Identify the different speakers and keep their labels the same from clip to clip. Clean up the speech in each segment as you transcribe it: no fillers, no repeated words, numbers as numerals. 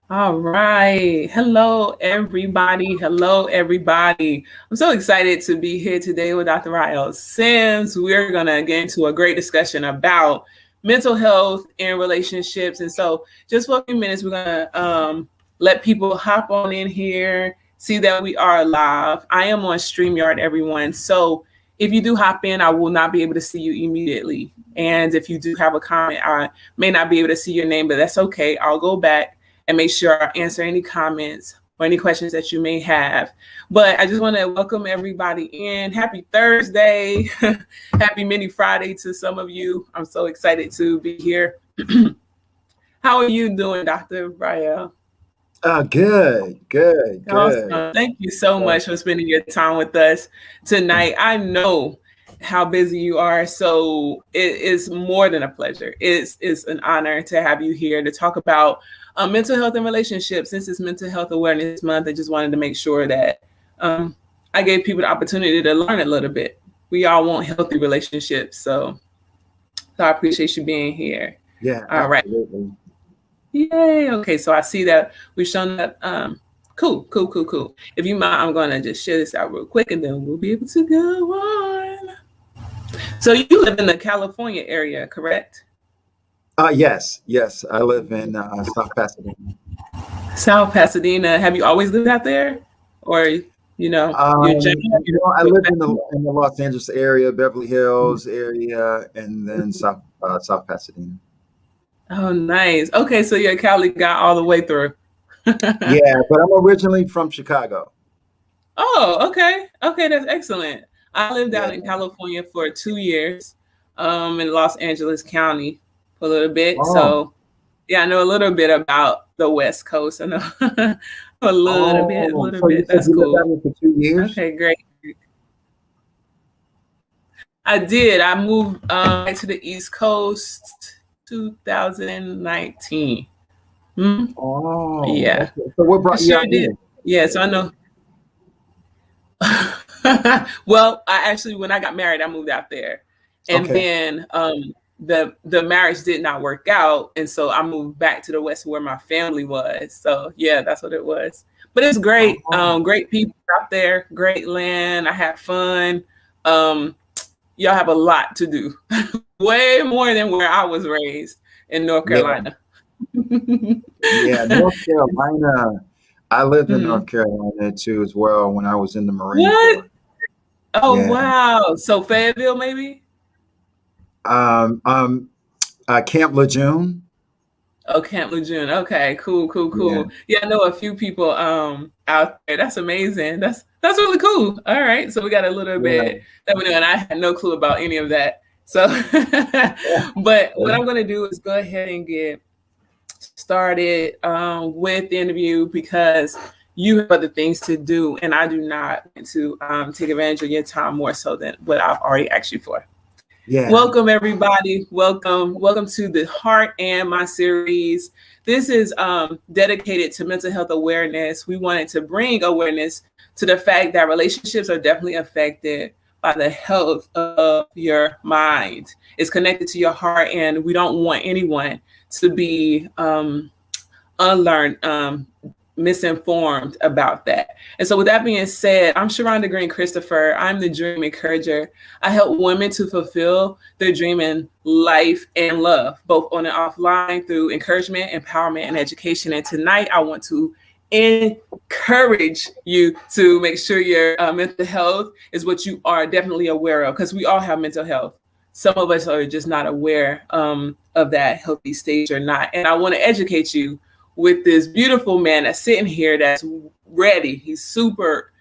Speaker 1: All right. Hello, everybody. Hello, everybody. I'm so excited to be here today with Dr. Ryeal Simms. We're going to get into a great discussion about mental health and relationships. And so, just for a few minutes, we're going to let people hop on in here, see that we are live. I am on StreamYard, everyone. So, if you do hop in, I will not be able to see you immediately. And if you do have a comment, I may not be able to see your name, but that's okay. I'll go back and make sure I answer any comments or any questions that you may have. But I just want to welcome everybody in. Happy Thursday. Happy Mini Friday to some of you. I'm so excited to be here. How are you doing, Dr. Ryeal?
Speaker 2: Good.
Speaker 1: Awesome. Thank you so much for spending your time with us tonight. I know how busy you are, so it is more than a pleasure. It's an honor to have you here to talk about mental health and relationships. Since it's Mental Health Awareness Month, I just wanted to make sure that I gave people the opportunity to learn a little bit. We all want healthy relationships, so I appreciate you being here.
Speaker 2: Yeah,
Speaker 1: All right.
Speaker 2: absolutely.
Speaker 1: Yay. Okay, so I see that we've shown up. Cool. If you mind, I'm going to just share this out real quick and then we'll be able to go on. So you live in the California area, correct?
Speaker 2: Yes. I live in South Pasadena.
Speaker 1: South Pasadena. Have you always lived out there? Or, you're
Speaker 2: I live in the Los Angeles area, Beverly Hills area, and then South Pasadena.
Speaker 1: Oh, nice. Okay, so you're a Cali guy all the way through.
Speaker 2: Yeah, but I'm originally from Chicago.
Speaker 1: Oh, okay. Okay, that's excellent. I lived out in California for 2 years, in Los Angeles County for a little bit.
Speaker 2: Oh.
Speaker 1: So, yeah, I know a little bit about the West Coast. I know a little bit. That's cool.
Speaker 2: You lived out here for 2 years?
Speaker 1: Okay, great. I did. I moved back to the East Coast 2019.
Speaker 2: Oh,
Speaker 1: yeah.
Speaker 2: Okay. So what brought you out here?
Speaker 1: Yeah, so I know. Well, I actually, when I got married, I moved out there, and then the marriage did not work out, and so I moved back to the West where my family was. So yeah, that's what it was. But it's great. Great people out there, great land. I had fun. Y'all have a lot to do, way more than where I was raised in North Carolina.
Speaker 2: Yeah, North Carolina. I lived in North Carolina too, as well, when I was in the Marine Corps.
Speaker 1: Oh, yeah. Wow! So Fayetteville, maybe.
Speaker 2: Camp Lejeune.
Speaker 1: Oh, Camp Lejeune. Okay, cool. Yeah, I know a few people out there. That's amazing. That's really cool. All right, so we got a little bit that we know, and I had no clue about any of that. So, but what I'm going to do is go ahead and get started with the interview because you have other things to do, and I do not want to take advantage of your time more so than what I've already asked you for. Yeah. Welcome, everybody. Welcome to the Heart and My series. This is dedicated to mental health awareness. We wanted to bring awareness to the fact that relationships are definitely affected by the health of your mind. It's connected to your heart, and we don't want anyone to be unlearned, misinformed about that. And so with that being said, I'm Sharonda Christopher. I'm the Dream Encourager. I help women to fulfill their dream in life and love, both on and offline, through encouragement, empowerment, and education. And tonight I want to encourage you to make sure your mental health is what you are definitely aware of, because we all have mental health. Some of us are just not aware of that healthy stage or not. And I want to educate you with this beautiful man that's sitting here that's ready. He's super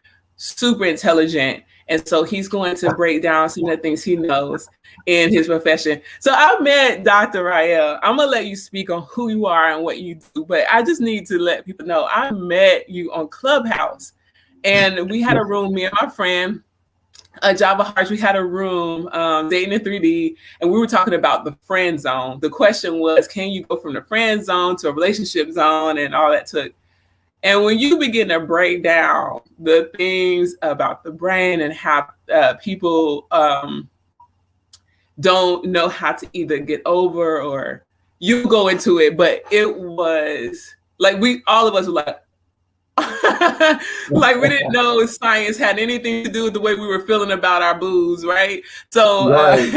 Speaker 1: intelligent. And so he's going to break down some of the things he knows in his profession. So I met Dr. Ryeal. I'm going to let you speak on who you are and what you do, but I just need to let people know I met you on Clubhouse. And we had a room, me and my friend, Java Hearts, we had a room, Dating in 3D, and we were talking about the friend zone. The question was, can you go from the friend zone to a relationship zone and all that took? And when you begin to break down the things about the brain and how people don't know how to either get over, or you go into it, but it was Like all of us were like, like we didn't know science had anything to do with the way we were feeling about our booze, right? So,
Speaker 2: Right.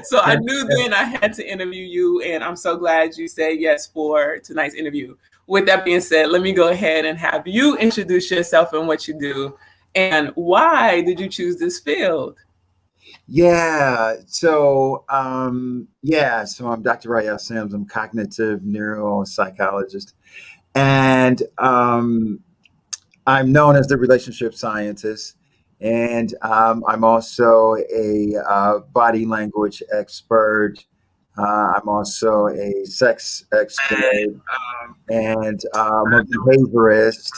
Speaker 1: so I knew then I had to interview you, and I'm so glad you said yes for tonight's interview. With that being said, let me go ahead and have you introduce yourself and what you do, and why did you choose this field?
Speaker 2: Yeah. So I'm Dr. Ryeal Simms. I'm cognitive neuropsychologist, and I'm known as the relationship scientist. And I'm also a body language expert. I'm also a sex expert, and I'm a behaviorist.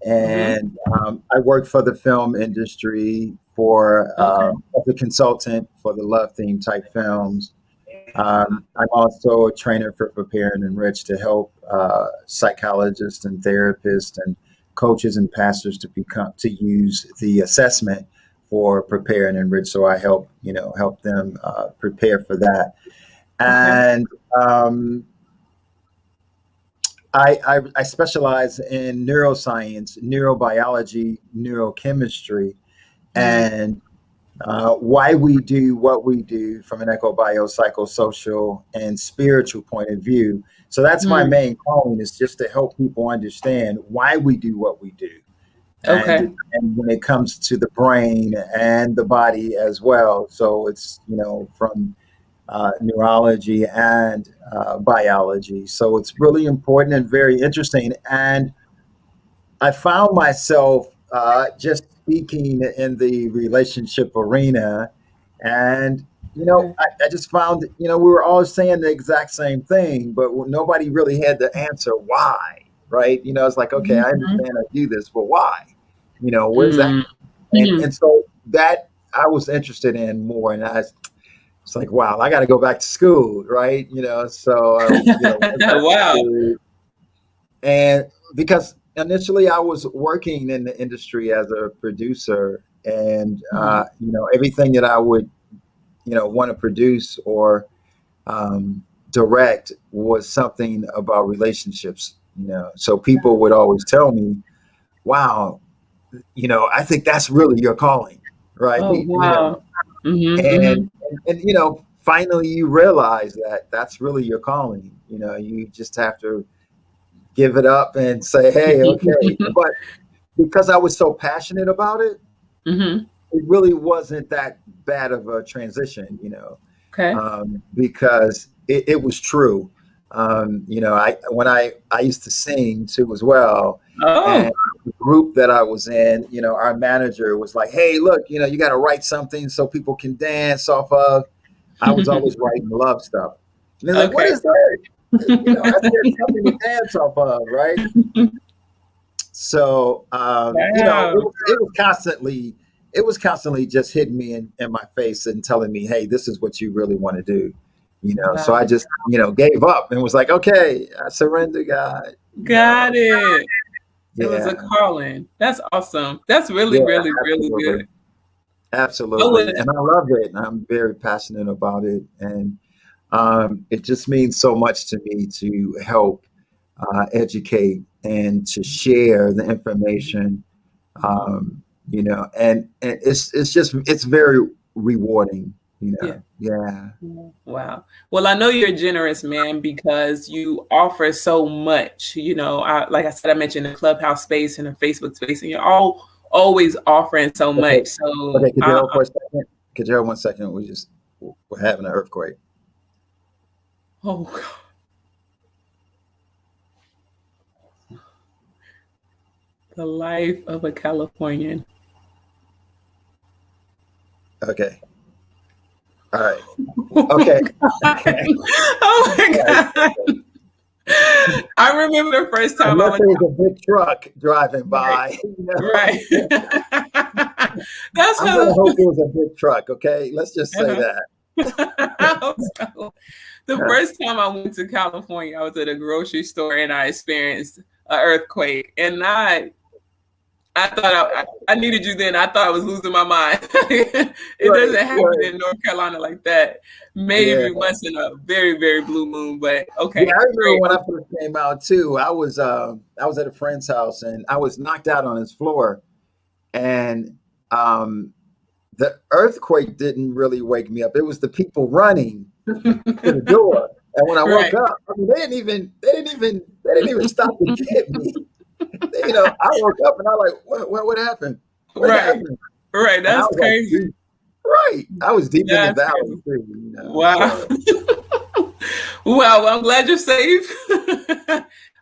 Speaker 1: Mm-hmm.
Speaker 2: And I work for the film industry for
Speaker 1: Okay.
Speaker 2: as a consultant for the love theme type films. I'm also a trainer for Prepare and Enrich to help psychologists and therapists and coaches and pastors to use the assessment for Prepare and Enrich. So I help them prepare for that.
Speaker 1: Okay.
Speaker 2: And um, I specialize in neuroscience, neurobiology, neurochemistry,
Speaker 1: Mm-hmm.
Speaker 2: and why we do what we do from an eco-bio-psychosocial and spiritual point of view. So that's my
Speaker 1: Mm-hmm.
Speaker 2: main calling, is just to help people understand why we do what we do. And,
Speaker 1: Okay.
Speaker 2: and when it comes to the brain and the body as well. So it's, from neurology and biology. So it's really important and very interesting. And I found myself just speaking in the relationship arena, and
Speaker 1: Okay.
Speaker 2: I just found we were all saying the exact same thing, but nobody really had the answer why, right? It's like, okay, I
Speaker 1: Mm-hmm.
Speaker 2: understand I do this, but why? Where's that?
Speaker 1: Mm-hmm.
Speaker 2: And so that I was interested in more, and it's like, wow, I got to go back to school, right? So went back to
Speaker 1: Wow.
Speaker 2: school, and because initially I was working in the industry as a producer, and
Speaker 1: Mm-hmm.
Speaker 2: everything that I would want to produce or direct was something about relationships. So people would always tell me, "Wow, I think that's really your calling, right?"
Speaker 1: Oh, wow. Mm-hmm.
Speaker 2: And
Speaker 1: Mm-hmm.
Speaker 2: finally you realize that that's really your calling. You just have to give it up and say, "Hey, okay." But because I was so passionate about it,
Speaker 1: Mm-hmm.
Speaker 2: it really wasn't that bad of a transition,
Speaker 1: Okay.
Speaker 2: because it was true. I used to sing too as well, and
Speaker 1: Oh.
Speaker 2: the group that I was in, our manager was like, "Hey, look, you got to write something so people can dance off of." I was always writing love stuff, and they're like, "What
Speaker 1: Okay.
Speaker 2: is that?" I said something to dance off of, right? So
Speaker 1: Wow.
Speaker 2: it was constantly just hitting me in my face and telling me, "Hey, this is what you really want to do." So
Speaker 1: Wow.
Speaker 2: I just gave up and was like, "Okay, I surrender, God."
Speaker 1: Got it. It was a
Speaker 2: Yeah,
Speaker 1: calling. That's awesome. That's really,
Speaker 2: yeah,
Speaker 1: really, really
Speaker 2: absolutely,
Speaker 1: good. I
Speaker 2: absolutely,
Speaker 1: would.
Speaker 2: and I love it. I'm very passionate about it, and it just means so much to me to help educate and to share the information,
Speaker 1: Mhm.
Speaker 2: and it's very rewarding.
Speaker 1: Yeah.
Speaker 2: Yeah.
Speaker 1: Wow. Well, I know you're a generous man because you offer so much. Like I said, I mentioned the clubhouse space and the Facebook space, and you're always offering so
Speaker 2: Okay.
Speaker 1: much. So,
Speaker 2: Okay. Could you hold for a second? Could you hold 1 second? We're having an earthquake.
Speaker 1: oh, God, the life of a Californian.
Speaker 2: Okay. All right.
Speaker 1: Oh
Speaker 2: Okay.
Speaker 1: my God. Oh
Speaker 2: All
Speaker 1: my
Speaker 2: right.
Speaker 1: God. I remember the first time I
Speaker 2: Unless
Speaker 1: went.
Speaker 2: there was a big truck driving
Speaker 1: Right.
Speaker 2: by,
Speaker 1: Right. That's
Speaker 2: I'm gonna
Speaker 1: how.
Speaker 2: hope it was a big truck. Okay. Let's just say
Speaker 1: Uh-huh.
Speaker 2: that.
Speaker 1: I hope so. The first time I went to California, I was at a grocery store and I experienced an earthquake. And I thought I needed you then. I thought I was losing my mind. It
Speaker 2: Right,
Speaker 1: doesn't happen
Speaker 2: right.
Speaker 1: in North Carolina like that.
Speaker 2: Yeah.
Speaker 1: Maybe once in a very, very blue moon, but
Speaker 2: Yeah,
Speaker 1: okay,
Speaker 2: I remember
Speaker 1: great.
Speaker 2: when I first came out too. I was at a friend's house and I was knocked out on his floor, and um, the earthquake didn't really wake me up. It was the people running to the door, and when I woke
Speaker 1: Right,
Speaker 2: up, I mean, they didn't even stop to get me. I woke up and I was like, what happened? What
Speaker 1: right,
Speaker 2: happened?
Speaker 1: right.
Speaker 2: And I
Speaker 1: That's
Speaker 2: was like,
Speaker 1: crazy.
Speaker 2: deep, right. I was deep in the
Speaker 1: That's
Speaker 2: valley
Speaker 1: crazy.
Speaker 2: too,
Speaker 1: Wow.
Speaker 2: So
Speaker 1: Well, I'm glad you're safe.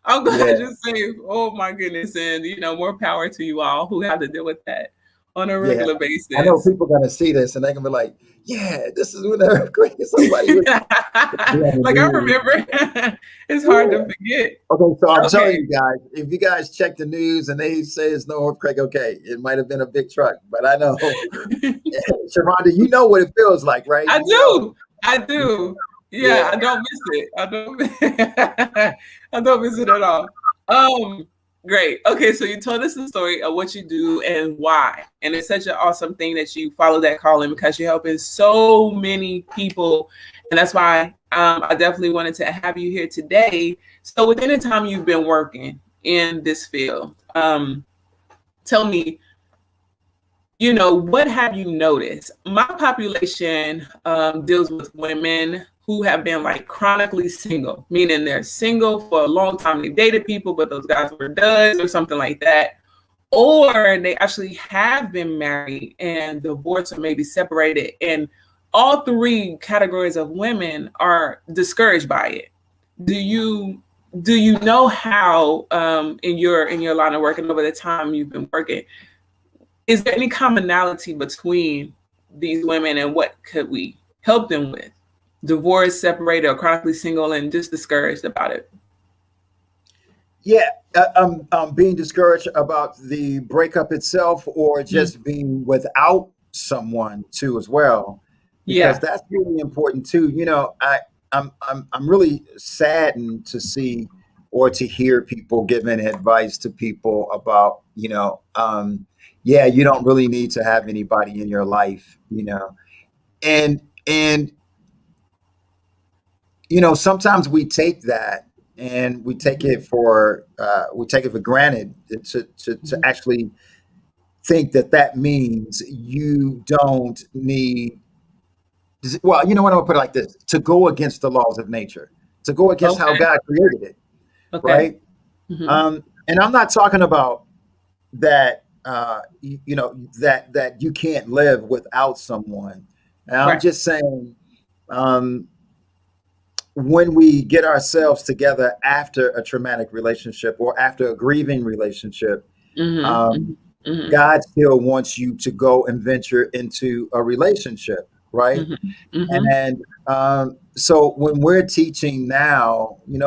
Speaker 1: I'm glad
Speaker 2: yeah,
Speaker 1: you're safe. Oh my goodness. And more power to you all who have to deal with that on a
Speaker 2: yeah.
Speaker 1: regular
Speaker 2: I know
Speaker 1: basis.
Speaker 2: people are gonna see this and they're gonna be like, yeah, this is when the earthquake. Somebody was be on the
Speaker 1: Like I
Speaker 2: news.
Speaker 1: remember, it's hard to
Speaker 2: Yeah.
Speaker 1: forget.
Speaker 2: Okay, so I'm telling
Speaker 1: Okay.
Speaker 2: you guys, if you guys check the news and they say it's no earthquake, okay, it might have been a big truck, but I know, Sharonda, you know what it feels like, right?
Speaker 1: I
Speaker 2: You know.
Speaker 1: do. I do. Yeah,
Speaker 2: Yeah.
Speaker 1: I don't miss it. I don't I don't miss it at all. Um, Great. Okay, so you told us the story of what you do and why. And it's such an awesome thing that you follow that calling because you're helping so many people. And that's why I definitely wanted to have you here today. So within the time you've been working in this field, tell me, what have you noticed? My population deals with women who have been like chronically single, meaning they're single for a long time. They dated people, but those guys were duds or something like that. Or they actually have been married and divorced or maybe separated. And all three categories of women are discouraged by it. Do you know how in your line of work and over the time you've been working, is there any commonality between these women and what could we help them with? Divorced, separated, or chronically single and just discouraged about it?
Speaker 2: Yeah, being discouraged about the breakup itself, or
Speaker 1: Mm.
Speaker 2: just being without someone too, as well, because
Speaker 1: Yeah.
Speaker 2: that's really important too. I'm really saddened to see or to hear people giving advice to people about, yeah, you don't really need to have anybody in your life, and sometimes we take that and we take it for granted to
Speaker 1: Mhm.
Speaker 2: actually think that that means you don't need. Well, you know what, I'm gonna put it like this: to go against the laws of nature, to go against how
Speaker 1: Okay.
Speaker 2: God created it,
Speaker 1: Okay.
Speaker 2: right?
Speaker 1: Hmm.
Speaker 2: And I'm not talking about that. That you can't live without someone. And I'm
Speaker 1: Right.
Speaker 2: just saying, um, when we get ourselves together after a traumatic relationship or after a grieving relationship,
Speaker 1: Hmm.
Speaker 2: um,
Speaker 1: Hmm. Hmm.
Speaker 2: God still wants you to go and venture into a relationship, right?
Speaker 1: Hmm. Hmm.
Speaker 2: And so when we're teaching now, and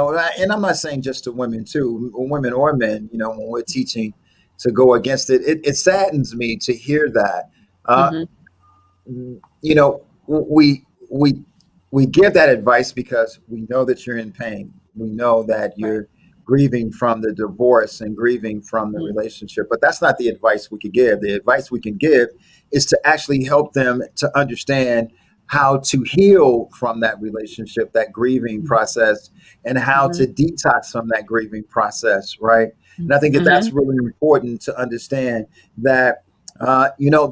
Speaker 2: I'm not saying just to women too, women or men, when we're teaching to go against it, it saddens me to hear that. Uh,
Speaker 1: Hmm.
Speaker 2: we give that advice because we know that you're in pain. We know that
Speaker 1: Right.
Speaker 2: you're grieving from the divorce and grieving from the
Speaker 1: Mhm.
Speaker 2: relationship, but that's not the advice we could give. The advice we can give is to actually help them to understand how to heal from that relationship, that grieving process, and how
Speaker 1: Mhm.
Speaker 2: to detox from that grieving process, right? And I think that
Speaker 1: Mhm.
Speaker 2: that's really important to understand that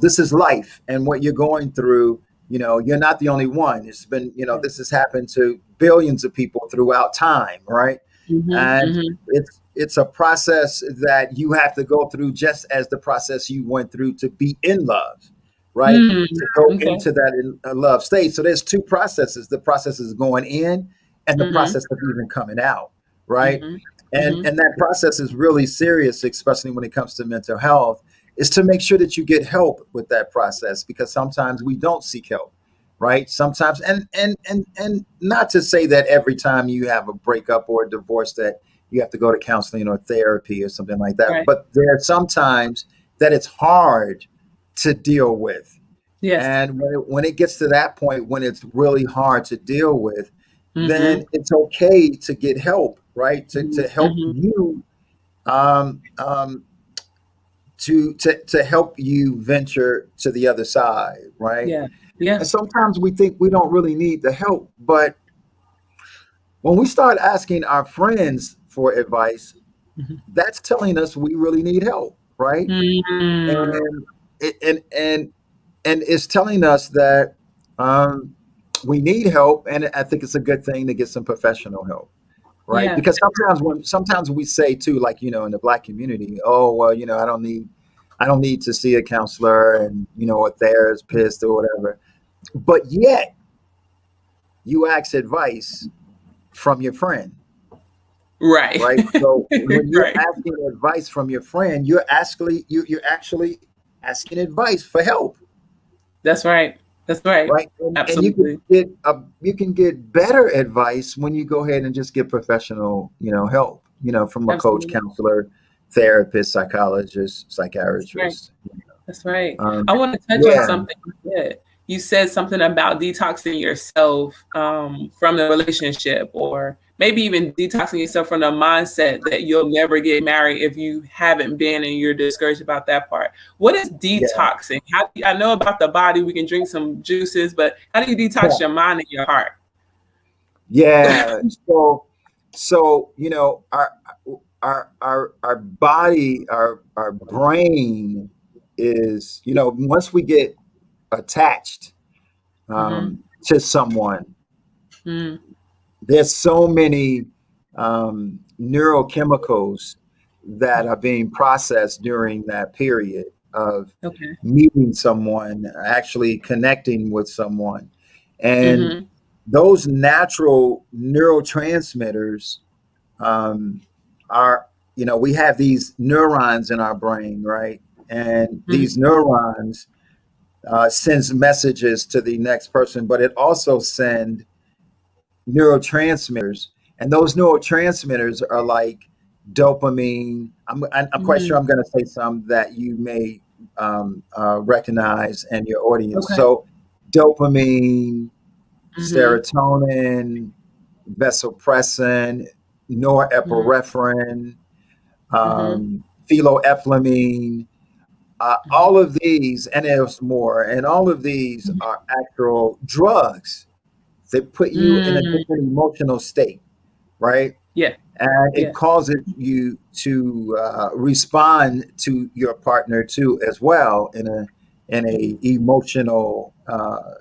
Speaker 2: this is life, and what you're going through, you're not the only one. It's been,
Speaker 1: Right.
Speaker 2: this has happened to billions of people throughout time, right?
Speaker 1: Mhm.
Speaker 2: And
Speaker 1: Mhm.
Speaker 2: it's a process that you have to go through, just as the process you went through to be in love, right?
Speaker 1: Mm.
Speaker 2: To go
Speaker 1: Okay.
Speaker 2: into that love state. So there's two processes: the process is going in, and the
Speaker 1: Mhm.
Speaker 2: process of even coming out, right?
Speaker 1: Mhm.
Speaker 2: and
Speaker 1: Mhm.
Speaker 2: and that process is really serious, especially when it comes to mental health, is to make sure that you get help with that process, because sometimes we don't seek help, right? Sometimes, and not to say that every time you have a breakup or a divorce that you have to go to counseling or therapy or something like that,
Speaker 1: Right.
Speaker 2: but there are sometimes that it's hard to deal with.
Speaker 1: Yes.
Speaker 2: And when it gets to that point, when it's really hard to deal with, then
Speaker 1: Mhm.
Speaker 2: it's okay to get help, right? To
Speaker 1: Mhm.
Speaker 2: help
Speaker 1: Mhm.
Speaker 2: you um, um, to help you venture to the other side, right?
Speaker 1: Yeah. Yeah.
Speaker 2: And sometimes we think we don't really need the help, but when we start asking our friends for advice,
Speaker 1: Mhm.
Speaker 2: that's telling us we really need help, right?
Speaker 1: Mm.
Speaker 2: And and it's telling us that um, we need help, and I think it's a good thing to get some professional help, right?
Speaker 1: Yeah.
Speaker 2: Because sometimes we say too, like in the Black community, oh well, I don't need to see a counselor and a therapist or whatever. But yet you ask advice from your friend,
Speaker 1: Right.
Speaker 2: right? So when you're
Speaker 1: Right.
Speaker 2: asking advice from your friend, you're actually asking advice for help,
Speaker 1: That's right. That's right.
Speaker 2: right? And
Speaker 1: Absolutely.
Speaker 2: you can get better advice when you go ahead and just get professional, help, from a coach,
Speaker 1: Absolutely.
Speaker 2: counselor, therapist, psychologist,
Speaker 1: That's right.
Speaker 2: psychiatrist.
Speaker 1: That's right.
Speaker 2: Um,
Speaker 1: I want to touch on
Speaker 2: yeah,
Speaker 1: something you said. You said something about detoxing yourself from the relationship, or maybe even detoxing yourself from the mindset that you'll never get married if you haven't been and you're discouraged about that part. What is
Speaker 2: yeah,
Speaker 1: detoxing? I know about the body, we can drink some juices, but how do you detox your mind and your heart?
Speaker 2: yeah. So our body, our brain is, once we get attached
Speaker 1: Mm-hmm.
Speaker 2: to someone,
Speaker 1: Mm,
Speaker 2: there's so many neurochemicals that are being processed during that period of
Speaker 1: okay.
Speaker 2: meeting someone, actually connecting with someone. And
Speaker 1: Mm-hmm.
Speaker 2: those natural neurotransmitters um, are, we have these neurons in our brain, right? And these
Speaker 1: Mm,
Speaker 2: neurons sends messages to the next person, but it also sends neurotransmitters, and those neurotransmitters are like dopamine. I'm quite sure
Speaker 1: mm,
Speaker 2: I'm going to say some that you may recognize and your audience.
Speaker 1: okay.
Speaker 2: So, dopamine,
Speaker 1: Mm-hmm.
Speaker 2: serotonin, vasopressin,
Speaker 1: Mm-hmm.
Speaker 2: norepinephrine,
Speaker 1: Mm-hmm.
Speaker 2: phenylethylamine.
Speaker 1: Mm-hmm.
Speaker 2: All of these, and there's more, and all of these are actual drugs that put you in a
Speaker 1: Mm,
Speaker 2: different emotional state, right?
Speaker 1: yeah.
Speaker 2: And it
Speaker 1: Yeah.
Speaker 2: causes you to respond to your partner too, as well, in
Speaker 1: Mm-hmm.
Speaker 2: a emotional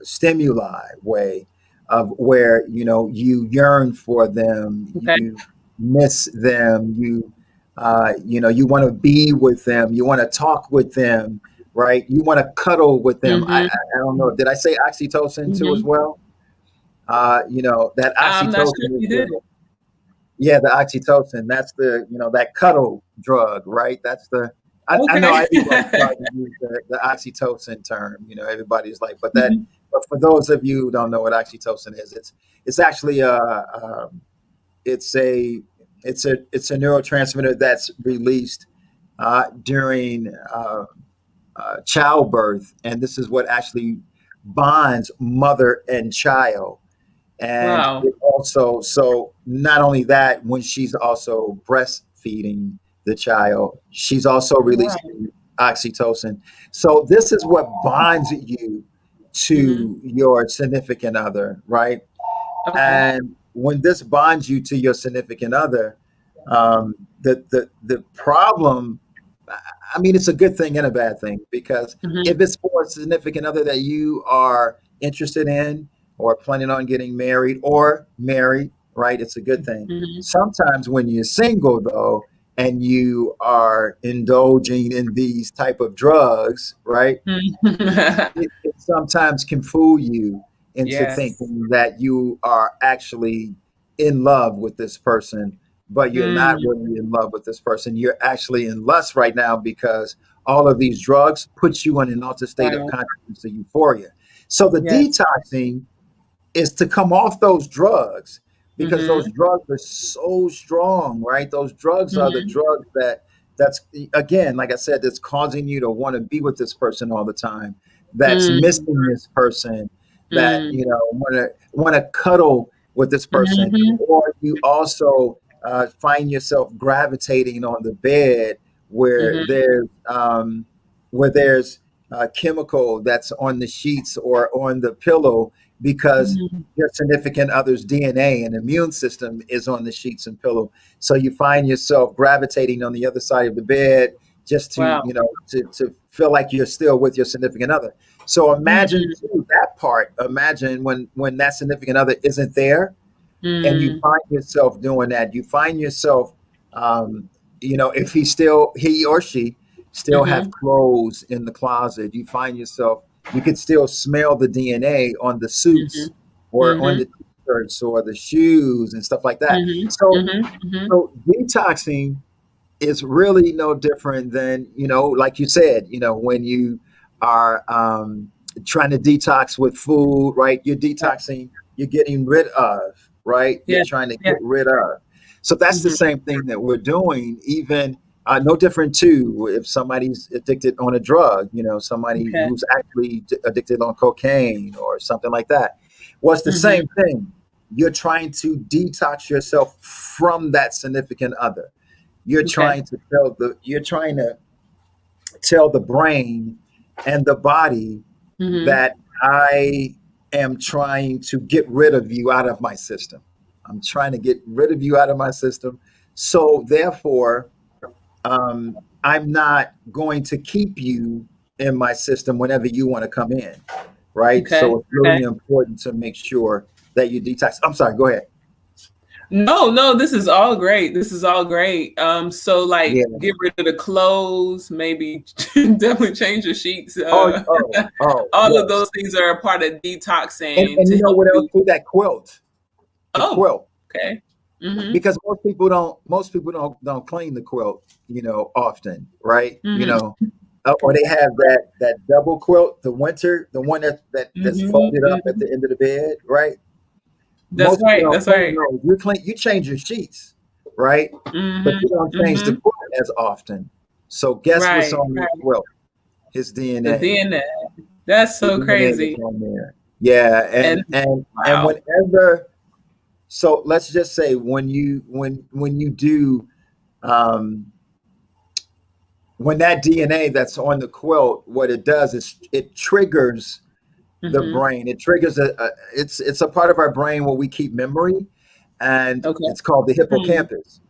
Speaker 2: stimuli way, of where you yearn for them,
Speaker 1: Okay.
Speaker 2: you miss them, you want to be with them, you want to talk with them, right? You want to cuddle with them.
Speaker 1: Mm-hmm.
Speaker 2: I don't know. Did I say oxytocin too as
Speaker 1: Mm-hmm.
Speaker 2: well? That
Speaker 1: I'm not sure if
Speaker 2: oxytocin is
Speaker 1: you
Speaker 2: the
Speaker 1: did.
Speaker 2: yeah, the oxytocin. That's the that cuddle drug, right? That's the I know
Speaker 1: Okay.
Speaker 2: everybody tries to use the oxytocin term. Everybody's like, but
Speaker 1: Mhm.
Speaker 2: for those of you who don't know what oxytocin is, it's actually it's a it's a neurotransmitter that's released during childbirth, and this is what actually bonds mother and child. And
Speaker 1: Wow.
Speaker 2: it also, so not only that, when she's also breastfeeding the child, she's also
Speaker 1: Wow.
Speaker 2: releasing oxytocin. So this is what bonds you
Speaker 1: Mm-hmm.
Speaker 2: to your significant other, right?
Speaker 1: Okay.
Speaker 2: And when this bonds you to your significant other, the problem, I mean, it's a good thing and a bad thing, because
Speaker 1: Mm-hmm.
Speaker 2: if it's for a significant other that you are interested in or planning on getting married or married, right? It's a good thing.
Speaker 1: Mm-hmm.
Speaker 2: Sometimes when you're single though, and you are indulging in these type of drugs, right?
Speaker 1: Mm-hmm.
Speaker 2: It sometimes can fool you into
Speaker 1: Yes.
Speaker 2: thinking that you are actually in love with this person, but you're not
Speaker 1: Mm.
Speaker 2: really in love with this person. You're actually in lust right now, because all of these drugs put you in an altered state of
Speaker 1: Wow.
Speaker 2: consciousness of euphoria. So the
Speaker 1: Yes.
Speaker 2: detoxing is to come off those drugs, because those
Speaker 1: Mm-hmm.
Speaker 2: drugs are so strong, right? Those drugs are the
Speaker 1: Mm-hmm.
Speaker 2: drugs that's, again, like I said, that's causing you to want to be with this person all the time, that's
Speaker 1: Mm.
Speaker 2: missing this person, that
Speaker 1: Mm.
Speaker 2: want to cuddle with this person,
Speaker 1: Mm-hmm.
Speaker 2: or you also find yourself gravitating on the bed where
Speaker 1: Mhm.
Speaker 2: there's chemical that's on the sheets or on the pillow because
Speaker 1: Mhm.
Speaker 2: your significant other's DNA and immune system is on the sheets and pillow. So you find yourself gravitating on the other side of the bed just to,
Speaker 1: Wow.
Speaker 2: to feel like you're still with your significant other. So imagine
Speaker 1: Mhm.
Speaker 2: too, that part. Imagine when that significant other isn't there and you
Speaker 1: Mm.
Speaker 2: find yourself doing that. You find yourself, um, if he or she still have
Speaker 1: Mhm.
Speaker 2: clothes in the closet, you find yourself, you could still smell the DNA on the suits
Speaker 1: Mhm.
Speaker 2: or on
Speaker 1: Mhm.
Speaker 2: the t-shirts or the shoes and stuff like that.
Speaker 1: Mhm.
Speaker 2: So,
Speaker 1: Mhm. Mhm.
Speaker 2: so detoxing is really no different than, like you said, when you are trying to detox with food, right? You're
Speaker 1: Right.
Speaker 2: detoxing, you're getting rid of, right? You're
Speaker 1: Yeah.
Speaker 2: trying to
Speaker 1: Yeah.
Speaker 2: get rid of. So that's the
Speaker 1: Mhm.
Speaker 2: same thing that we're doing, even no different too if somebody's addicted on a drug, somebody
Speaker 1: Okay.
Speaker 2: who's actually addicted on cocaine or something like that. Well, it's the
Speaker 1: Mhm.
Speaker 2: same thing. You're trying to detox yourself from that significant other.
Speaker 1: Okay.
Speaker 2: You're trying to tell the brain and the body
Speaker 1: Mhm.
Speaker 2: that I am trying to get rid of you out of my system. I'm trying to get rid of you out of my system. So therefore, I'm not going to keep you in my system whenever you want to come in. Right.
Speaker 1: Okay.
Speaker 2: So it's
Speaker 1: Okay.
Speaker 2: really important to make sure that you detox. I'm sorry, go ahead.
Speaker 1: No, no, this is all great. This is all great. So like
Speaker 2: Yeah.
Speaker 1: get rid of the clothes, maybe definitely change your sheets.
Speaker 2: Oh,
Speaker 1: All of
Speaker 2: yes.
Speaker 1: those things are a part of
Speaker 2: And,
Speaker 1: detoxing
Speaker 2: and
Speaker 1: to
Speaker 2: you know
Speaker 1: help
Speaker 2: what else?
Speaker 1: you.
Speaker 2: Too, that quilt, the
Speaker 1: Oh,
Speaker 2: quilt.
Speaker 1: okay. Mhm.
Speaker 2: Because most people don't clean the quilt, often, right?
Speaker 1: Mhm.
Speaker 2: Or they have that double quilt, the one that's
Speaker 1: Mhm.
Speaker 2: folded up at the
Speaker 1: Mhm.
Speaker 2: end of the bed, right?
Speaker 1: That's
Speaker 2: Most people
Speaker 1: right.
Speaker 2: don't
Speaker 1: That's
Speaker 2: clean
Speaker 1: right.
Speaker 2: those. You change your sheets, right? But
Speaker 1: Mhm.
Speaker 2: you don't change the
Speaker 1: Mhm.
Speaker 2: quilt as often. So guess what's
Speaker 1: Right.
Speaker 2: on the
Speaker 1: Right.
Speaker 2: quilt? His
Speaker 1: The
Speaker 2: DNA.
Speaker 1: DNA. That's
Speaker 2: The
Speaker 1: so
Speaker 2: DNA is
Speaker 1: crazy.
Speaker 2: on there. Yeah,
Speaker 1: And
Speaker 2: and
Speaker 1: wow.
Speaker 2: whenever, so let's just say when you do um, when that DNA that's on the quilt, what it does is it triggers the
Speaker 1: Mhm.
Speaker 2: brain. It triggers it's a part of our brain where we keep memory, and
Speaker 1: Okay.
Speaker 2: it's called the
Speaker 1: Hmm.
Speaker 2: hippocampus.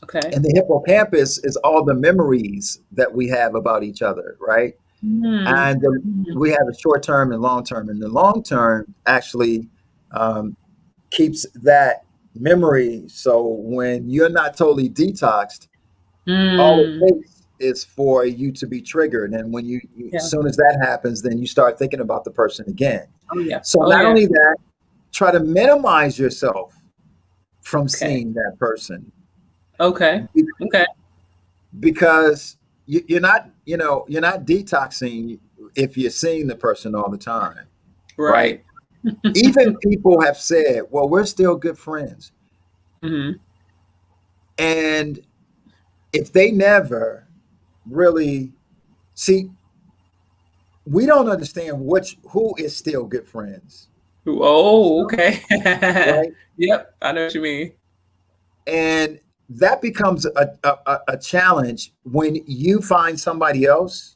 Speaker 1: Okay.
Speaker 2: And the hippocampus is all the memories that we have about each other, right?
Speaker 1: Mhm.
Speaker 2: And
Speaker 1: Mhm.
Speaker 2: we have a short term and long term, and the long term actually um, keeps that memory. So when you're not totally detoxed, all
Speaker 1: Mm.
Speaker 2: it takes is for you to be triggered. And as
Speaker 1: Yeah.
Speaker 2: soon as that happens, then you start thinking about the person again.
Speaker 1: Oh yeah.
Speaker 2: So
Speaker 1: Oh
Speaker 2: not
Speaker 1: yeah.
Speaker 2: only that, try to minimize yourself from
Speaker 1: Okay.
Speaker 2: seeing that person
Speaker 1: Okay.
Speaker 2: be-
Speaker 1: Okay.
Speaker 2: because you're not detoxing if you're seeing the person all the time, right?
Speaker 1: Right.
Speaker 2: Even people have said, well, we're still good friends.
Speaker 1: Mhm.
Speaker 2: And if they never really see, we don't understand who is still good friends.
Speaker 1: Oh,
Speaker 2: Some,
Speaker 1: okay.
Speaker 2: right?
Speaker 1: Yep. I know what you mean.
Speaker 2: And that becomes a challenge when you find somebody else